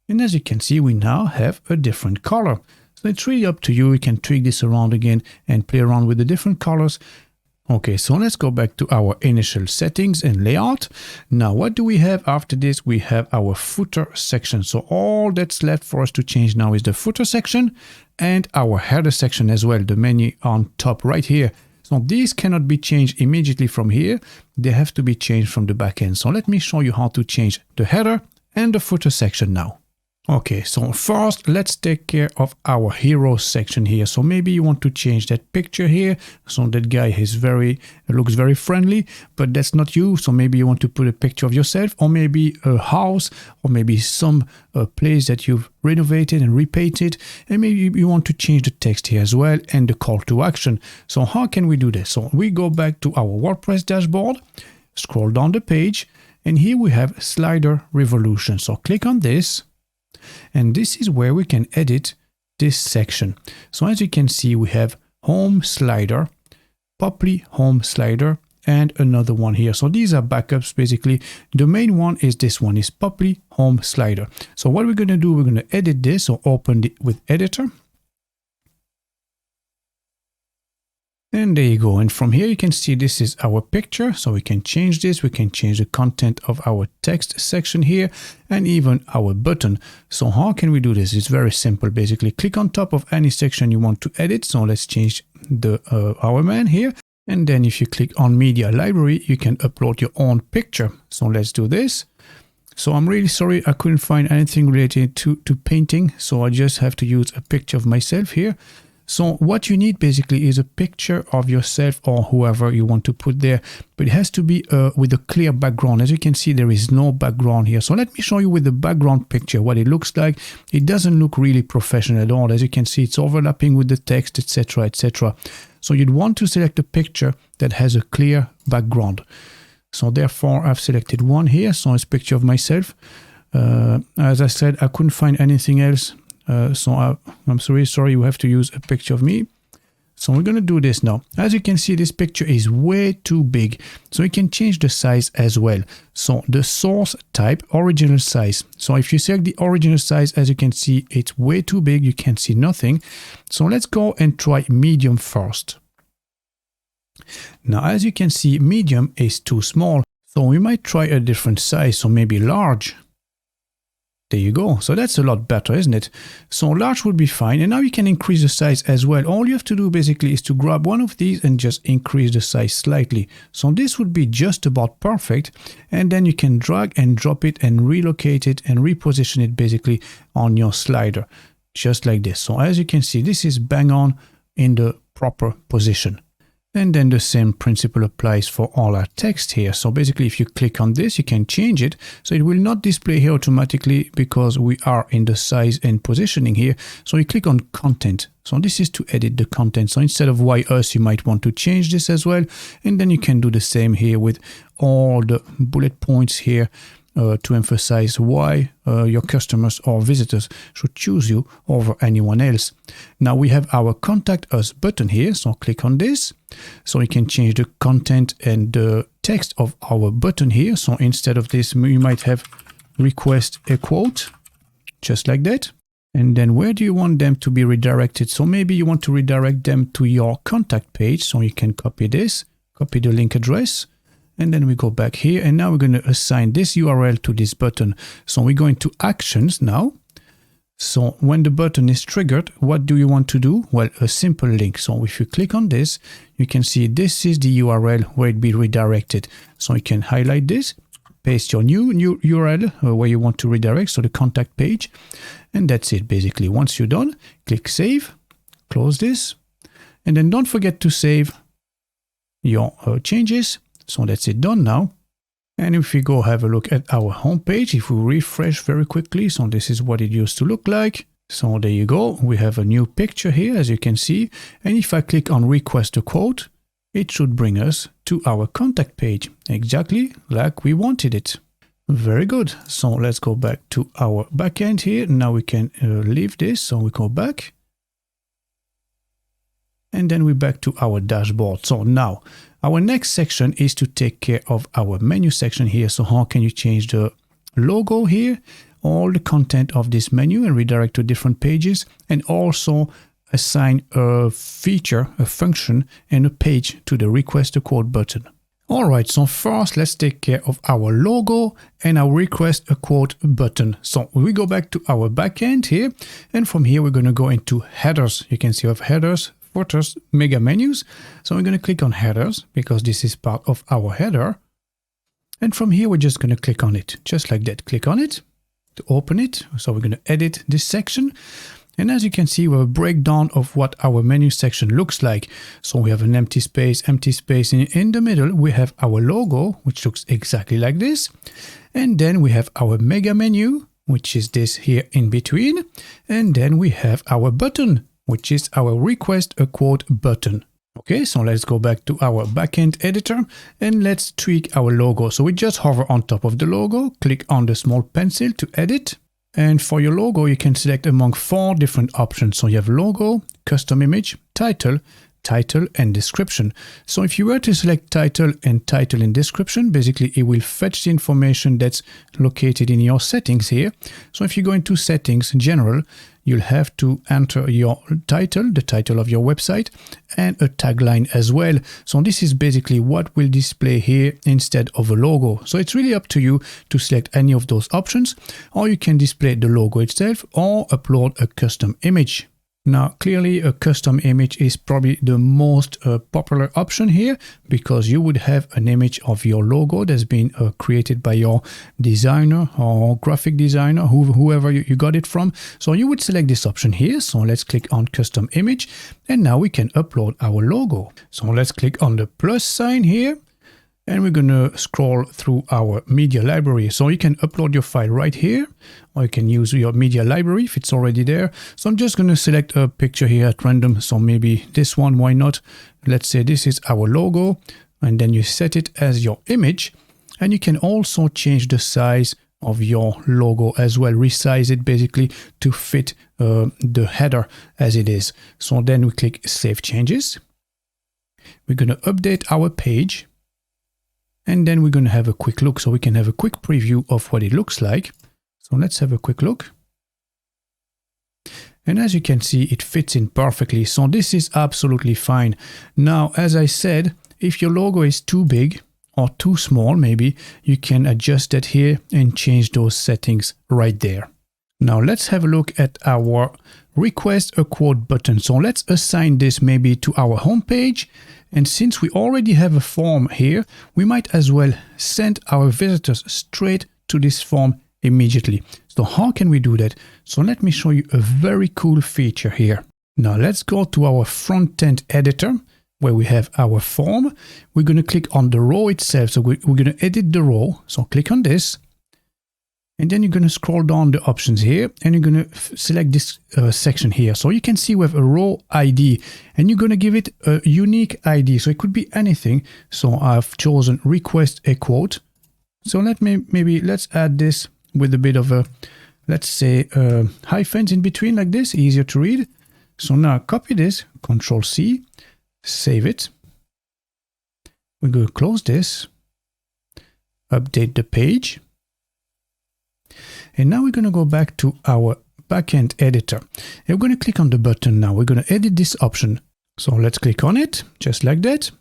And as you can see, we now have a different color. So it's really up to you. You can tweak this around again and play around with the different colors. Okay, so let's go back to our initial settings and layout. Now, what do we have after this? We have our footer section. So all that's left for us to change now is the footer section and our header section as well, the menu on top right here. So these cannot be changed immediately from here. They have to be changed from the back end. So let me show you how to change the header and the footer section now. Okay, so first let's take care of our hero section here. So maybe you want to change that picture here. So that guy is looks very friendly, but that's not you. So maybe you want to put a picture of yourself, or maybe a house, or maybe some place that you've renovated and repainted. And maybe you want to change the text here as well and the call to action. So how can we do this? So we go back to our WordPress dashboard, scroll down the page, and here we have slider revolution. So click on this. And this is where we can edit this section. So as you can see, we have home slider, Poppy home slider, and another one here. So these are backups basically. The main one is this one, is Poppy home slider. So what we're going to do, we're going to edit this, or open it with editor. And there you go. And from here you can see this is our picture. So we can change this. We can change the content of our text section here, and even our button. So how can we do this? It's very simple. Basically click on top of any section you want to edit. So let's change the our man here. And then if you click on media library, you can upload your own picture. So let's do this. So I'm really sorry, I couldn't find anything related to painting. So I just have to use a picture of myself here. So what you need basically is a picture of yourself or whoever you want to put there, but it has to be with a clear background. As you can see, there is no background here. So let me show you with the background picture what it looks like. It doesn't look really professional at all. As you can see, it's overlapping with the text, etc., etc. So you'd want to select a picture that has a clear background. So therefore, I've selected one here. So it's a picture of myself. As I said, I couldn't find anything else. So I'm sorry, you have to use a picture of me. So we're going to do this now. As you can see, this picture is way too big. So you can change the size as well. So the source type, original size. So if you select the original size, as you can see, it's way too big. You can see nothing. So let's go and try medium first. Now, as you can see, medium is too small. So we might try a different size. So maybe large. There you go. So that's a lot better, isn't it? So large would be fine. And now you can increase the size as well. All you have to do basically is to grab one of these and just increase the size slightly. So this would be just about perfect. And then you can drag and drop it and relocate it and reposition it basically on your slider, just like this. So as you can see, this is bang on in the proper position. And then the same principle applies for all our text here. So basically, if you click on this, you can change it. So it will not display here automatically because we are in the size and positioning here. So you click on content. So this is to edit the content. So instead of why us, you might want to change this as well. And then you can do the same here with all the bullet points here. To emphasize why your customers or visitors should choose you over anyone else. Now we have our Contact Us button here, so click on this. So you can change the content and the text of our button here. So instead of this, you might have request a quote, just like that. And then where do you want them to be redirected? So maybe you want to redirect them to your contact page. So you can copy this, copy the link address, And then we go back here, and now we're going to assign this URL to this button. So we go into actions now. So when the button is triggered, what do you want to do? Well, a simple link. So if you click on this, you can see this is the URL where it be redirected. So you can highlight this, paste your new URL where you want to redirect, so the contact page. And that's it basically. Once you're done, click save, close this, and then don't forget to save your changes. So that's it done now. And if we go have a look at our home page, if we refresh very quickly, so this is what it used to look like. So there you go. We have a new picture here, as you can see. And if I click on request a quote, it should bring us to our contact page, exactly like we wanted it. Very good. So let's go back to our backend here. Now we can leave this. So we go back. And then we're back to our dashboard. So now our next section is to take care of our menu section here. So how can you change the logo here, all the content of this menu and redirect to different pages, and also assign a feature, a function and a page to the request a quote button. All right, so first let's take care of our logo and our request a quote button. So we go back to our backend here, and from here we're going to go into headers. You can see we have headers, footers, mega menus. So we're going to click on headers because this is part of our header. And from here, we're just going to click on it, just like that. Click on it to open it. So we're going to edit this section. And as you can see, we have a breakdown of what our menu section looks like. So we have an empty space. In the middle, we have our logo, which looks exactly like this. And then we have our mega menu, which is this here in between. And then we have our button, which is our request a quote button. Okay, so let's go back to our backend editor and let's tweak our logo. So we just hover on top of the logo, click on the small pencil to edit. And for your logo, you can select among 4 different options. So you have logo, custom image, title, and description. So if you were to select title and description, basically it will fetch the information that's located in your settings here. So if you go into settings in general, you'll have to enter your title, the title of your website, and a tagline as well. So this is basically what will display here instead of a logo. So it's really up to you to select any of those options, or you can display the logo itself or upload a custom image. Now, clearly a custom image is probably the most popular option here, because you would have an image of your logo that's been created by your designer or graphic designer, whoever you got it from. So you would select this option here. So let's click on custom image, and now we can upload our logo. So let's click on the plus sign here. And we're going to scroll through our media library. So you can upload your file right here, or you can use your media library if it's already there. So I'm just going to select a picture here at random. So maybe this one, why not? Let's say this is our logo, and then you set it as your image. And you can also change the size of your logo as well, resize it basically to fit the header as it is. So then we click Save Changes. We're going to update our page. And then we're going to have a quick look, so we can have a quick preview of what it looks like. So let's have a quick look. And as you can see, it fits in perfectly. So this is absolutely fine. Now, as I said, if your logo is too big or too small, maybe you can adjust that here and change those settings right there. Now let's have a look at our request a quote button. So let's assign this maybe to our home page. And since we already have a form here, we might as well send our visitors straight to this form immediately. So how can we do that? So let me show you a very cool feature here. Now let's go to our front-end editor where we have our form. We're going to click on the row itself. So we're going to edit the row. So click on this. And then you're going to scroll down the options here, and you're going to select this section here. So you can see we have a row ID, and you're going to give it a unique ID. So it could be anything. So I've chosen request a quote. So let's add this with a bit of a, let's say, hyphens in between like this, easier to read. So now copy this, Control C, save it. We're going to close this, update the page. And now we're going to go back to our backend editor. And we're going to click on the button now. We're going to edit this option. So let's click on it, just like that.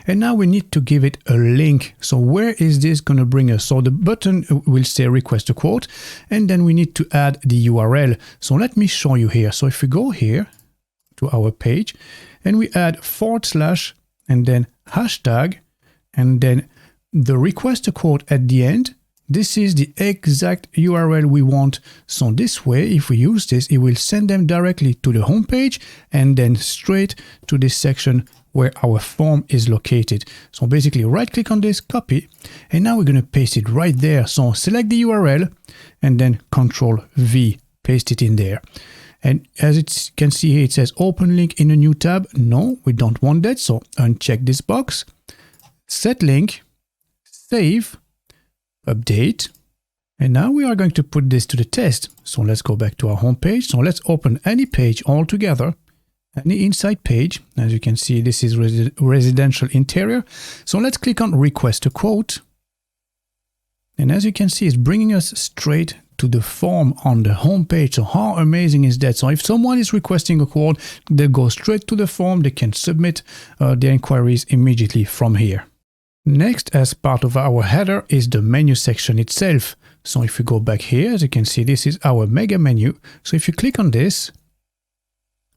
And now we need to give it a link. So where is this going to bring us? So the button will say request a quote, and then we need to add the URL. So let me show you here. So if we go here to our page and we add / and then hashtag and then the request a quote at the end, this is the exact URL we want. So this way, if we use this, it will send them directly to the home page and then straight to this section where our form is located. So basically right click on this, copy, and now we're going to paste it right there. So select the URL and then Control V, paste it in there. And as you can see here, it says open link in a new tab. No, we don't want that. So uncheck this box, set link, save, update. And now we are going to put this to the test. So let's go back to our home page. So let's open any page altogether. Any inside page. As you can see, this is residential interior. So let's click on request a quote. And as you can see, it's bringing us straight to the form on the home page. So how amazing is that? So if someone is requesting a quote, they go straight to the form. They can submit their inquiries immediately from here. Next, as part of our header, is the menu section itself. So if we go back here, as you can see, this is our mega menu. So if you click on this,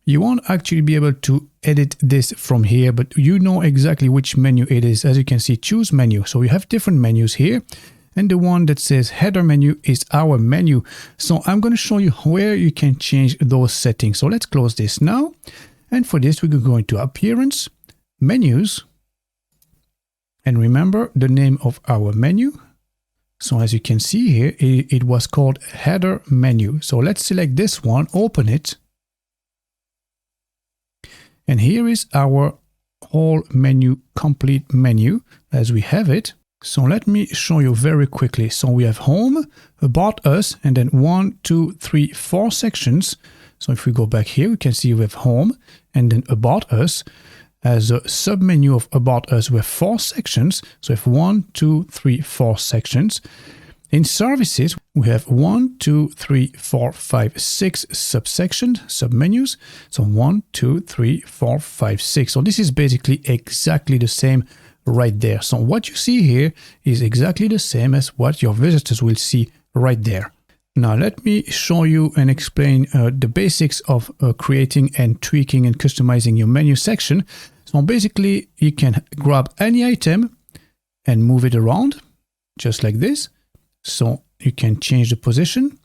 you won't actually be able to edit this from here, but you know exactly which menu it is. As you can see, choose menu. So we have different menus here. And the one that says header menu is our menu. So I'm going to show you where you can change those settings. So let's close this now. And for this, we're going to go into appearance, menus, and remember the name of our menu. So as you can see here, it was called header menu. So let's select this one, open it. And here is our whole menu, complete menu as we have it. So let me show you very quickly. So we have home, about us, and then 1, 2, 3, 4 sections. So if we go back here, we can see we have home and then about us. As a submenu of about us, we have 4 sections. So we have 1, 2, 3, 4 sections. In services, we have 1, 2, 3, 4, 5, 6 subsections, submenus. So 1, 2, 3, 4, 5, 6. So this is basically exactly the same right there. So what you see here is exactly the same as what your visitors will see right there. Now let me show you and explain the basics of creating and tweaking and customizing your menu section. So basically you can grab any item and move it around just like this. So you can change the position.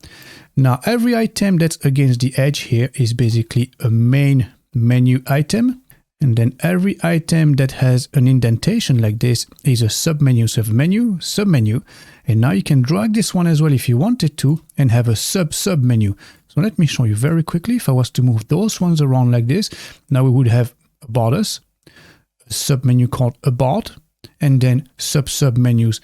Now every item that's against the edge here is basically a main menu item. And then every item that has an indentation like this is a submenu, so menu, submenu. And now you can drag this one as well if you wanted to and have a submenu. So let me show you very quickly. If I was to move those ones around like this, now we would have about us, a submenu called about, and then submenus,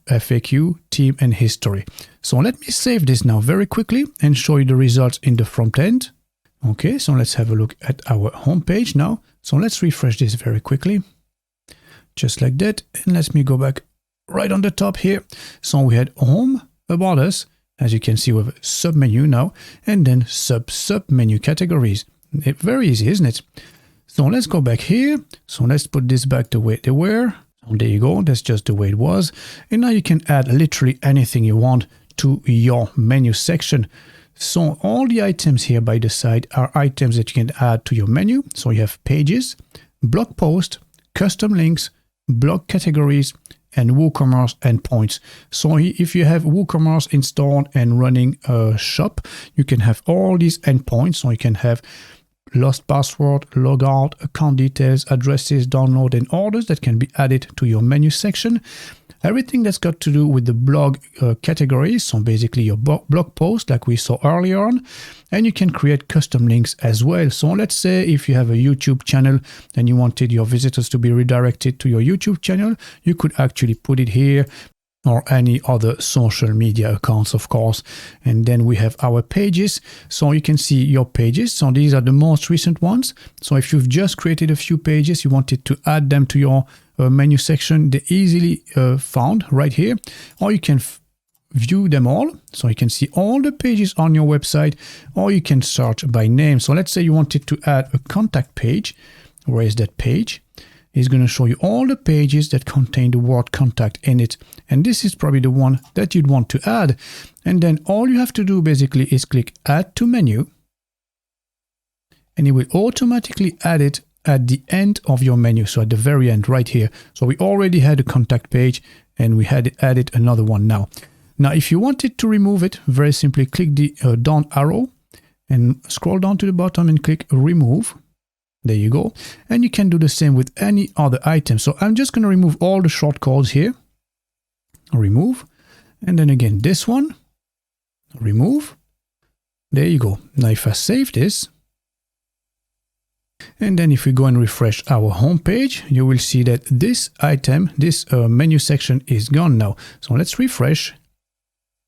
FAQ, team, and history. So let me save this now very quickly and show you the results in the front end. Okay, so let's have a look at our home page now. So let's refresh this very quickly, just like that. And let me go back right on the top here. So we had home, about us, as you can see, we have a submenu now, and then submenu categories. Very easy, isn't it? So let's go back here. So let's put this back the way they were. So there you go. That's just the way it was. And now you can add literally anything you want to your menu section. So all the items here by the side are items that you can add to your menu. So you have pages, blog post, custom links, blog categories, and WooCommerce endpoints. So if you have WooCommerce installed and running a shop, you can have all these endpoints. So you can have lost password, logout, account details, addresses, download, and orders that can be added to your menu section. Everything that's got to do with the blog categories, so basically your blog post like we saw earlier on, and you can create custom links as well. So let's say if you have a YouTube channel and you wanted your visitors to be redirected to your YouTube channel, you could actually put it here, or any other social media accounts, of course. And then we have our pages. So you can see your pages. So these are the most recent ones. So if you've just created a few pages, you wanted to add them to your menu section, they're easily found right here. Or you can view them all. So you can see all the pages on your website, or you can search by name. So let's say you wanted to add a contact page. Where is that page? is going to show you all the pages that contain the word contact in it. And this is probably the one that you'd want to add. And then all you have to do basically is click Add to Menu. And it will automatically add it at the end of your menu. So at the very end right here. So we already had a contact page and we had added another one now. Now, if you wanted to remove it, very simply click the down arrow and scroll down to the bottom and click Remove. There you go. And you can do the same with any other item. So I'm just going to remove all the shortcodes here. Remove. And then again, this one. Remove. There you go. Now, if I save this, and then if we go and refresh our home page, you will see that this item, this menu section is gone now. So let's refresh.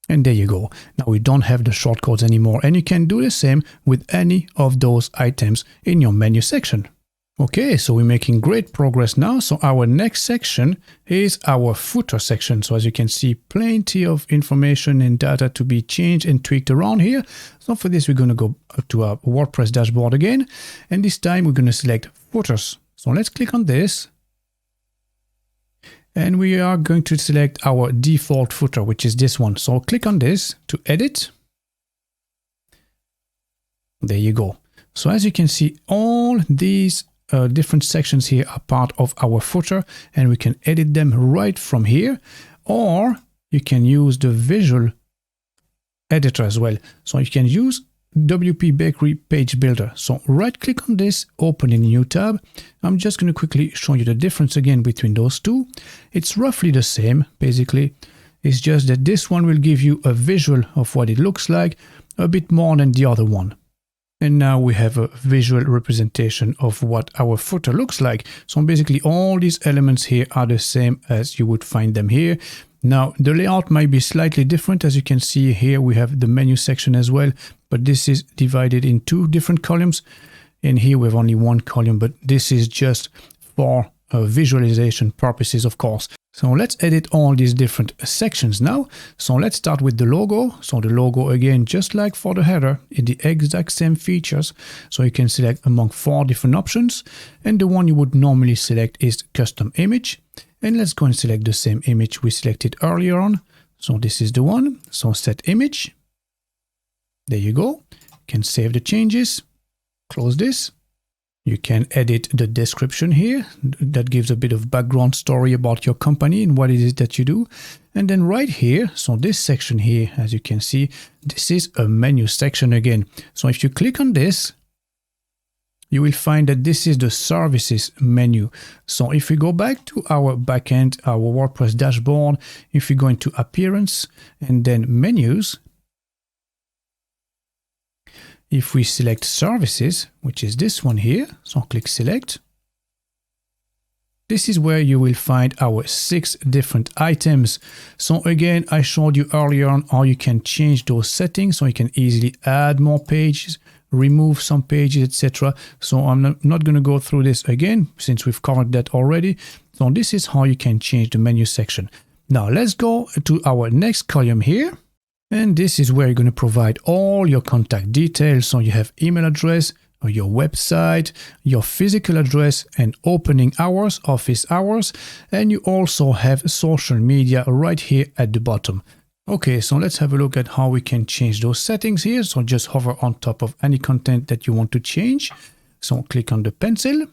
And there you go. Now we don't have the shortcodes anymore. And you can do the same with any of those items in your menu section. Okay, so we're making great progress now. So our next section is our footer section. So as you can see, plenty of information and data to be changed and tweaked around here. So for this, we're going to go to our WordPress dashboard again. And this time we're going to select footers. So let's click on this. And we are going to select our default footer, which is this one. So click on this to edit. There you go. So as you can see, all these different sections here are part of our footer, and we can edit them right from here, or you can use the visual editor as well. So you can use WP Bakery Page Builder. So right click on this, open a new tab. I'm just going to quickly show you the difference again between those two. It's roughly the same, basically. It's just that this one will give you a visual of what it looks like a bit more than the other one. And now we have a visual representation of what our footer looks like. So basically all these elements here are the same as you would find them here. Now the layout might be slightly different. As you can see here, we have the menu section as well, but this is divided in two different columns. And here we have only one column, but this is just for visualization purposes, of course. So let's edit all these different sections now. So let's start with the logo. So the logo again, just like for the header, in the exact same features. So you can select among 4 different options. And the one you would normally select is custom image. And let's go and select the same image we selected earlier on. So this is the one. So set image. There you go. You can save the changes. Close this. You can edit the description here. That gives a bit of background story about your company and what it is that you do. And then right here, so this section here, as you can see, this is a menu section again. So if you click on this, you will find that this is the services menu. So if we go back to our backend, our WordPress dashboard, if we go into appearance and then menus, if we select services, which is this one here, so click select. This is where you will find our 6 different items. So again, I showed you earlier on how you can change those settings, so you can easily add more pages, remove some pages, etc. So I'm not going to go through this again, since we've covered that already. So this is how you can change the menu section. Now let's go to our next column here. And this is where you're going to provide all your contact details. So you have email address, or your website, your physical address, and opening hours, office hours. And you also have social media right here at the bottom. Okay, so let's have a look at how we can change those settings here. So just hover on top of any content that you want to change. So click on the pencil.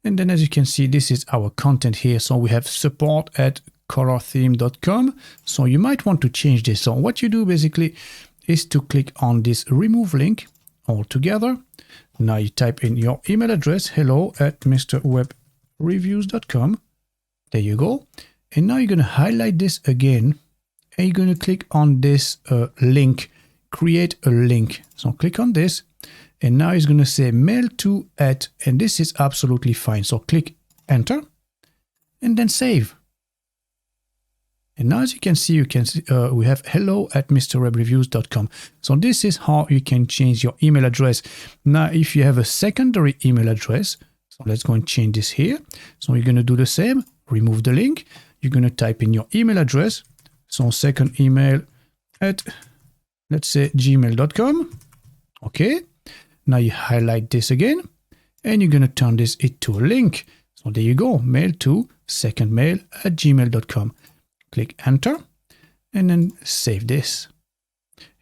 And then as you can see, this is our content here. So we have support@colortheme.com. So you might want to change this. So what you do basically is to click on this remove link all together. Now you type in your email address, hello@mrwebreviews.com. There you go. And now you're going to highlight this again and you're going to click on this link, create a link. So click on this and now it's going to say mail to at, and this is absolutely fine. So click enter and then save. And now as you can see, we have hello@mrwebreviews.com. So this is how you can change your email address. Now, if you have a secondary email address, so let's go and change this here. So you're going to do the same, remove the link. You're going to type in your email address. So second email at, let's say, gmail.com. Okay. Now you highlight this again and you're going to turn this into a link. So So there you go, mail to secondmail@gmail.com. Click enter and then save this.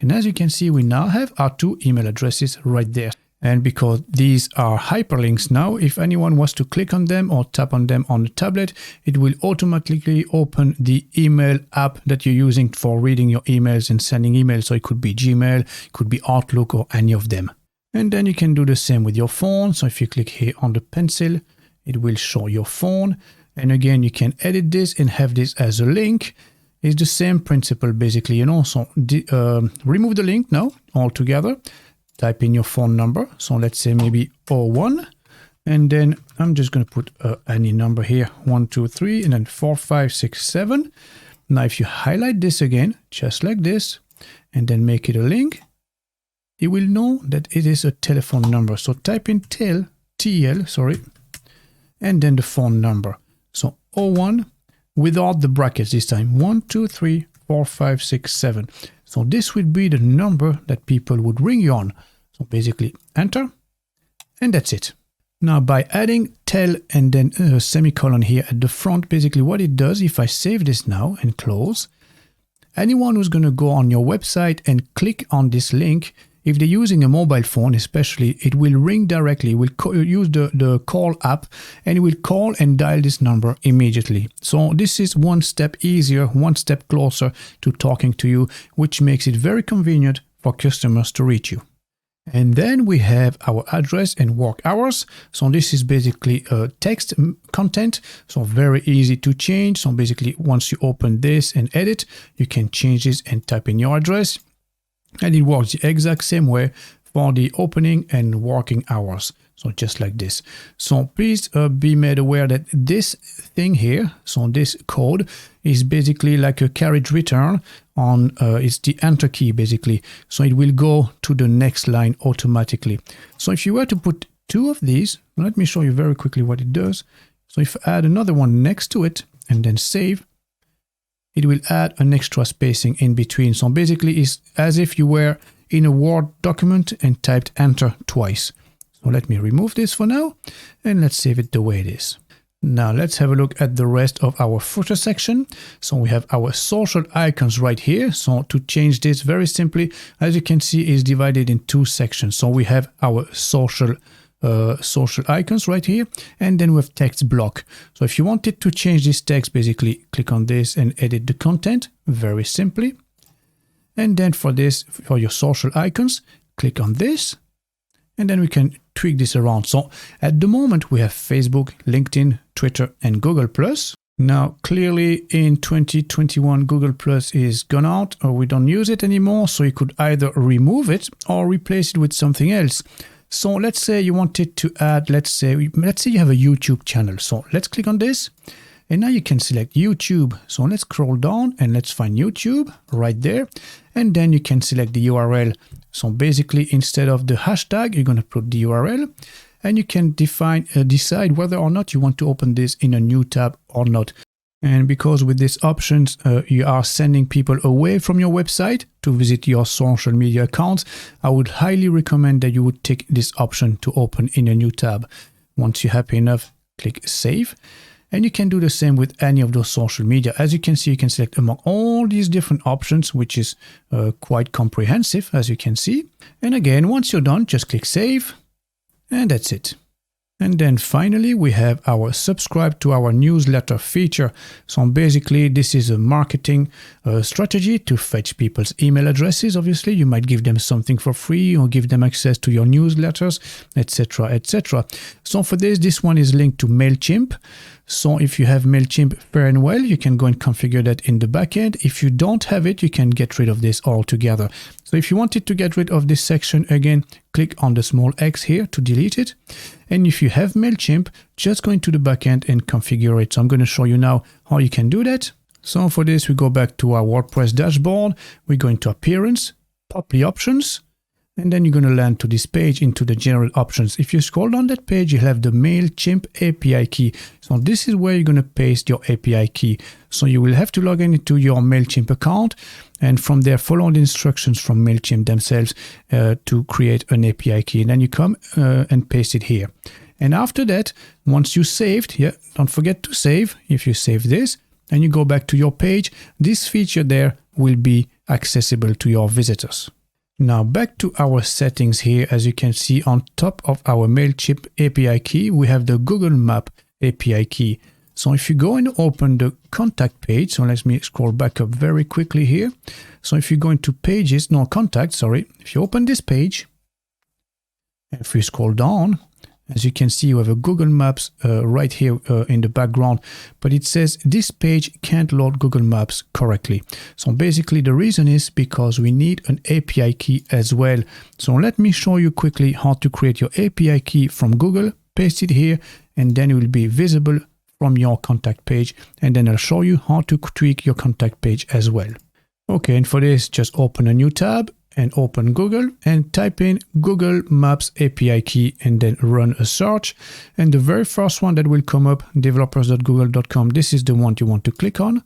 And as you can see, we now have our 2 email addresses right there. And because these are hyperlinks now, if anyone was to click on them or tap on them on the tablet, it will automatically open the email app that you're using for reading your emails and sending emails. So it could be Gmail, it could be Outlook, or any of them. And then you can do the same with your phone. So if you click here on the pencil, it will show your phone. And again, you can edit this and have this as a link. It's the same principle basically, So remove the link now altogether. Type in your phone number. So let's say maybe 01. And then I'm just going to put any number here, 1, 2, 3, and then 4, 5, 6, 7. Now, if you highlight this again, just like this, and then make it a link, it will know that it is a telephone number. So type in TL, and then the phone number. So 01 without the brackets this time. 1, 2, 3, 4, 5, 6, 7. So this would be the number that people would ring you on. So basically enter, and that's it. Now by adding tel and then a semicolon here at the front, basically what it does, if I save this now and close, anyone who's going to go on your website and click on this link, if they're using a mobile phone especially, it will ring directly. It will use the call app, and it will call and dial this number immediately. So this is one step easier, one step closer to talking to you, which makes it very convenient for customers to reach you. And then we have our address and work hours. So this is basically text content, so very easy to change. So basically once you open this and edit, you can change this and type in your address. And it works the exact same way for the opening and working hours. So just like this. So please be made aware that this thing here, so this code is basically like a carriage return on, it's the enter key basically. So it will go to the next line automatically. So if you were to put 2 of these, let me show you very quickly what it does. So if I add another one next to it and then save, it will add an extra spacing in between. So basically it's as if you were in a Word document and typed enter twice. So let me remove this for now and let's save it the way it is. Now let's have a look at the rest of our footer section. So we have our social icons right here. So to change this very simply, as you can see, is divided in 2 sections. So we have our social icons right here, and then we have text block. So if you wanted to change this text, basically click on this and edit the content very simply. And then for this, for your social icons, click on this, and then we can tweak this around. So at the moment we have Facebook, LinkedIn, Twitter, and Google+. Now clearly in 2021 Google+ is gone out, or we don't use it anymore. So you could either remove it or replace it with something else. So let's say you wanted to add, let's say you have a YouTube channel. So let's click on this, and now you can select YouTube. So let's scroll down and let's find YouTube right there. And then you can select the URL. So basically instead of the hashtag, you're going to put the URL, and you can decide whether or not you want to open this in a new tab or not. And because with these options, you are sending people away from your website to visit your social media accounts, I would highly recommend that you would take this option to open in a new tab. Once you're happy enough, click Save. And you can do the same with any of those social media. As you can see, you can select among all these different options, which is quite comprehensive, as you can see. And again, once you're done, just click Save, and that's it. And then finally, we have our subscribe to our newsletter feature. So basically, this is a marketing strategy to fetch people's email addresses. Obviously, you might give them something for free or give them access to your newsletters, etc., etc. So for this one is linked to MailChimp. So if you have MailChimp, fair and well, you can go and configure that in the backend. If you don't have it, you can get rid of this altogether. So if you wanted to get rid of this section, again, click on the small X here to delete it. And if you have MailChimp, just go into the backend and configure it. So I'm going to show you now how you can do that. So for this, we go back to our WordPress dashboard. We go into Appearance, pop the options, and then you're going to land to this page into the general options. If you scroll down that page, you'll have the MailChimp API key. So this is where you're going to paste your API key. So you will have to log into your MailChimp account, and from there follow the instructions from MailChimp themselves to create an API key. And then you come and paste it here. And after that, once you saved, don't forget to save. If you save this and you go back to your page, this feature there will be accessible to your visitors. Now back to our settings here. As you can see on top of our MailChimp API key, we have the Google Map API key. So if you go and open the contact page, so let me scroll back up very quickly here. So if you go into pages, no contact, sorry. If you open this page, if you scroll down, as you can see, you have a Google Maps right here in the background, but it says this page can't load Google Maps correctly. So basically the reason is because we need an API key as well. So let me show you quickly how to create your API key from Google, paste it here, and then it will be visible from your contact page. And then I'll show you how to tweak your contact page as well. Okay, and for this, just open a new tab and open Google and type in Google Maps API key and then run a search. And the very first one that will come up, developers.google.com, this is the one you want to click on.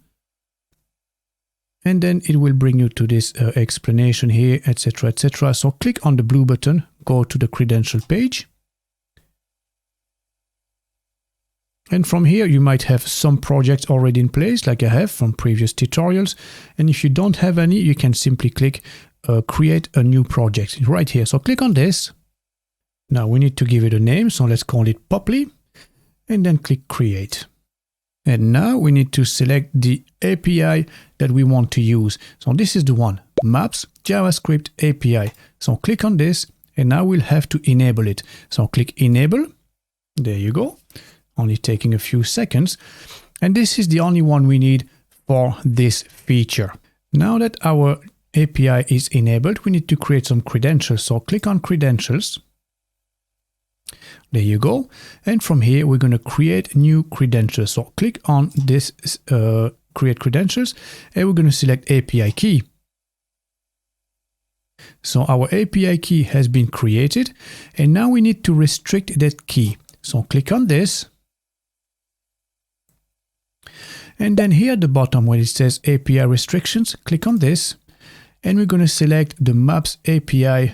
And then it will bring you to this explanation here, etc., etc. So click on the blue button, go to the credential page. And from here, you might have some projects already in place, like I have from previous tutorials. And if you don't have any, you can simply click create a new project right here. So click on this. Now we need to give it a name. So let's call it Popply and then click create. And now we need to select the API that we want to use. So this is the one, Maps JavaScript API. So click on this and now we'll have to enable it. So click enable. There you go. Only taking a few seconds. And this is the only one we need for this feature. Now that our API is enabled, we need to create some credentials. So click on credentials. There you go. And from here, we're going to create new credentials. So click on this create credentials and we're going to select API key. So our API key has been created and now we need to restrict that key. So click on this. And then here at the bottom where it says API restrictions, click on this. And we're going to select the Maps API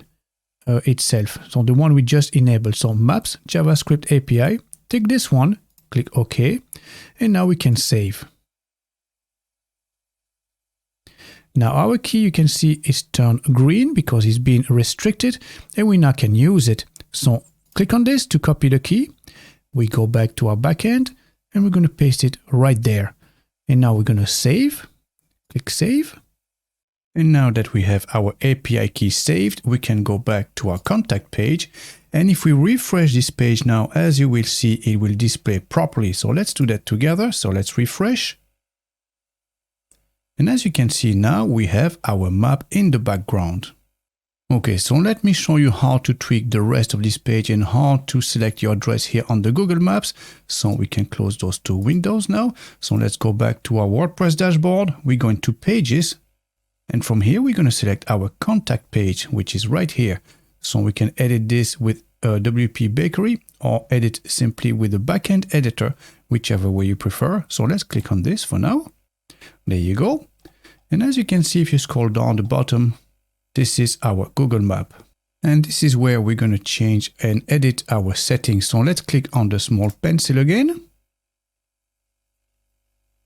itself. So the one we just enabled. So Maps JavaScript API. Take this one, click OK. And now we can save. Now our key, you can see, is turned green because it's been restricted and we now can use it. So click on this to copy the key. We go back to our backend and we're going to paste it right there. And now we're going to save. Click save. And now that we have our API key saved, we can go back to our contact page. And if we refresh this page now, as you will see, it will display properly. So let's do that together. So let's refresh. And as you can see now, we have our map in the background. Okay, so let me show you how to tweak the rest of this page and how to select your address here on the Google Maps. So we can close those two windows now. So let's go back to our WordPress dashboard. We go into Pages. And from here, we're going to select our contact page, which is right here. So we can edit this with WP Bakery or edit simply with the backend editor, whichever way you prefer. So let's click on this for now. There you go. And as you can see, if you scroll down the bottom, this is our Google Map. And this is where we're going to change and edit our settings. So let's click on the small pencil again.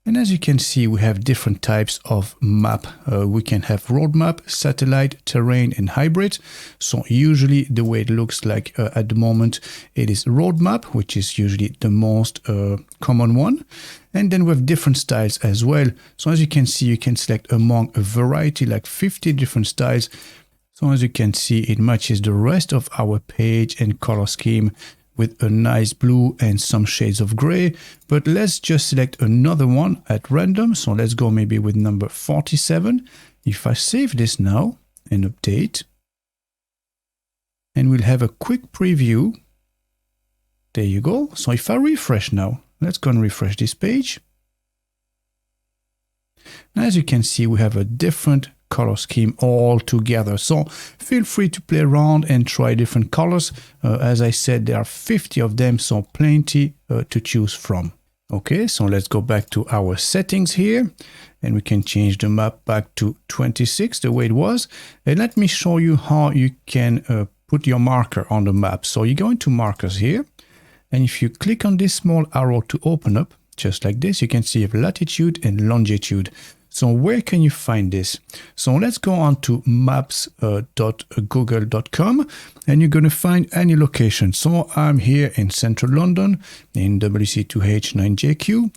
And as you can see, we have different types of map. We can have road map, satellite, terrain, and hybrid. So usually the way it looks like at the moment, it is road map, which is usually the most common one. And then we have different styles as well. So as you can see, you can select among a variety, like 50 different styles. So as you can see, it matches the rest of our page and color scheme with a nice blue and some shades of gray. But let's just select another one at random. So let's go maybe with number 47. If I save this now and update, and we'll have a quick preview. There you go. So if I refresh now, let's go and refresh this page. Now, as you can see, we have a different color scheme all together. So feel free to play around and try different colors. As I said, there are 50 of them, so plenty to choose from. Okay, so let's go back to our settings here and we can change the map back to 26 the way it was. And let me show you how you can put your marker on the map. So you go into markers here And if you click on this small arrow to open up, just like this, you can see latitude and longitude. So where can you find this? So let's go on to maps.google.com and you're going to find any location. So I'm here in central London in WC2H9JQ.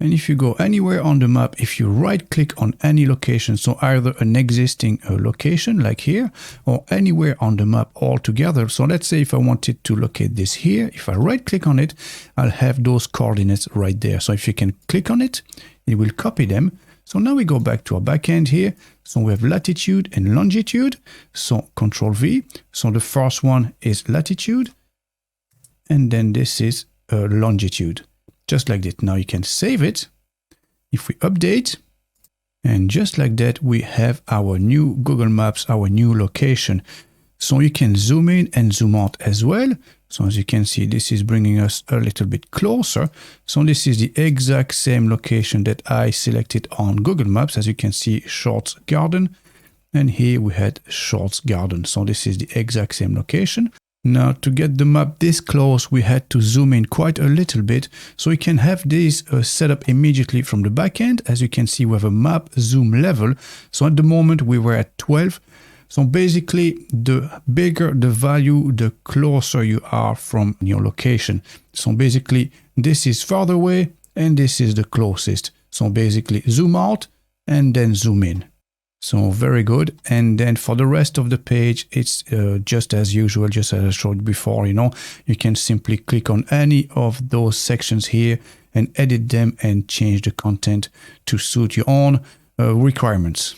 And if you go anywhere on the map, if you right click on any location, so either an existing location like here or anywhere on the map altogether. So let's say if I wanted to locate this here, if I right click on it, I'll have those coordinates right there. So if you can click on it, it will copy them. So now we go back to our backend here. So we have latitude and longitude. So Control V. So the first one is latitude. And then this is longitude. Just like that. Now you can save it. If we update, and just like that, we have our new Google Maps, our new location. So you can zoom in and zoom out as well. So as you can see, this is bringing us a little bit closer. So this is the exact same location that I selected on Google Maps. As you can see, Shorts Garden. And here we had Shorts Garden. So this is the exact same location. Now, to get the map this close, we had to zoom in quite a little bit. So we can have this set up immediately from the backend. As you can see, we have a map zoom level. So at the moment, we were at 12. So basically, the bigger the value, the closer you are from your location. So basically, this is farther away and this is the closest. So basically, zoom out and then zoom in. So very good. And then for the rest of the page, it's just as usual, just as I showed before, you can simply click on any of those sections here and edit them and change the content to suit your own requirements.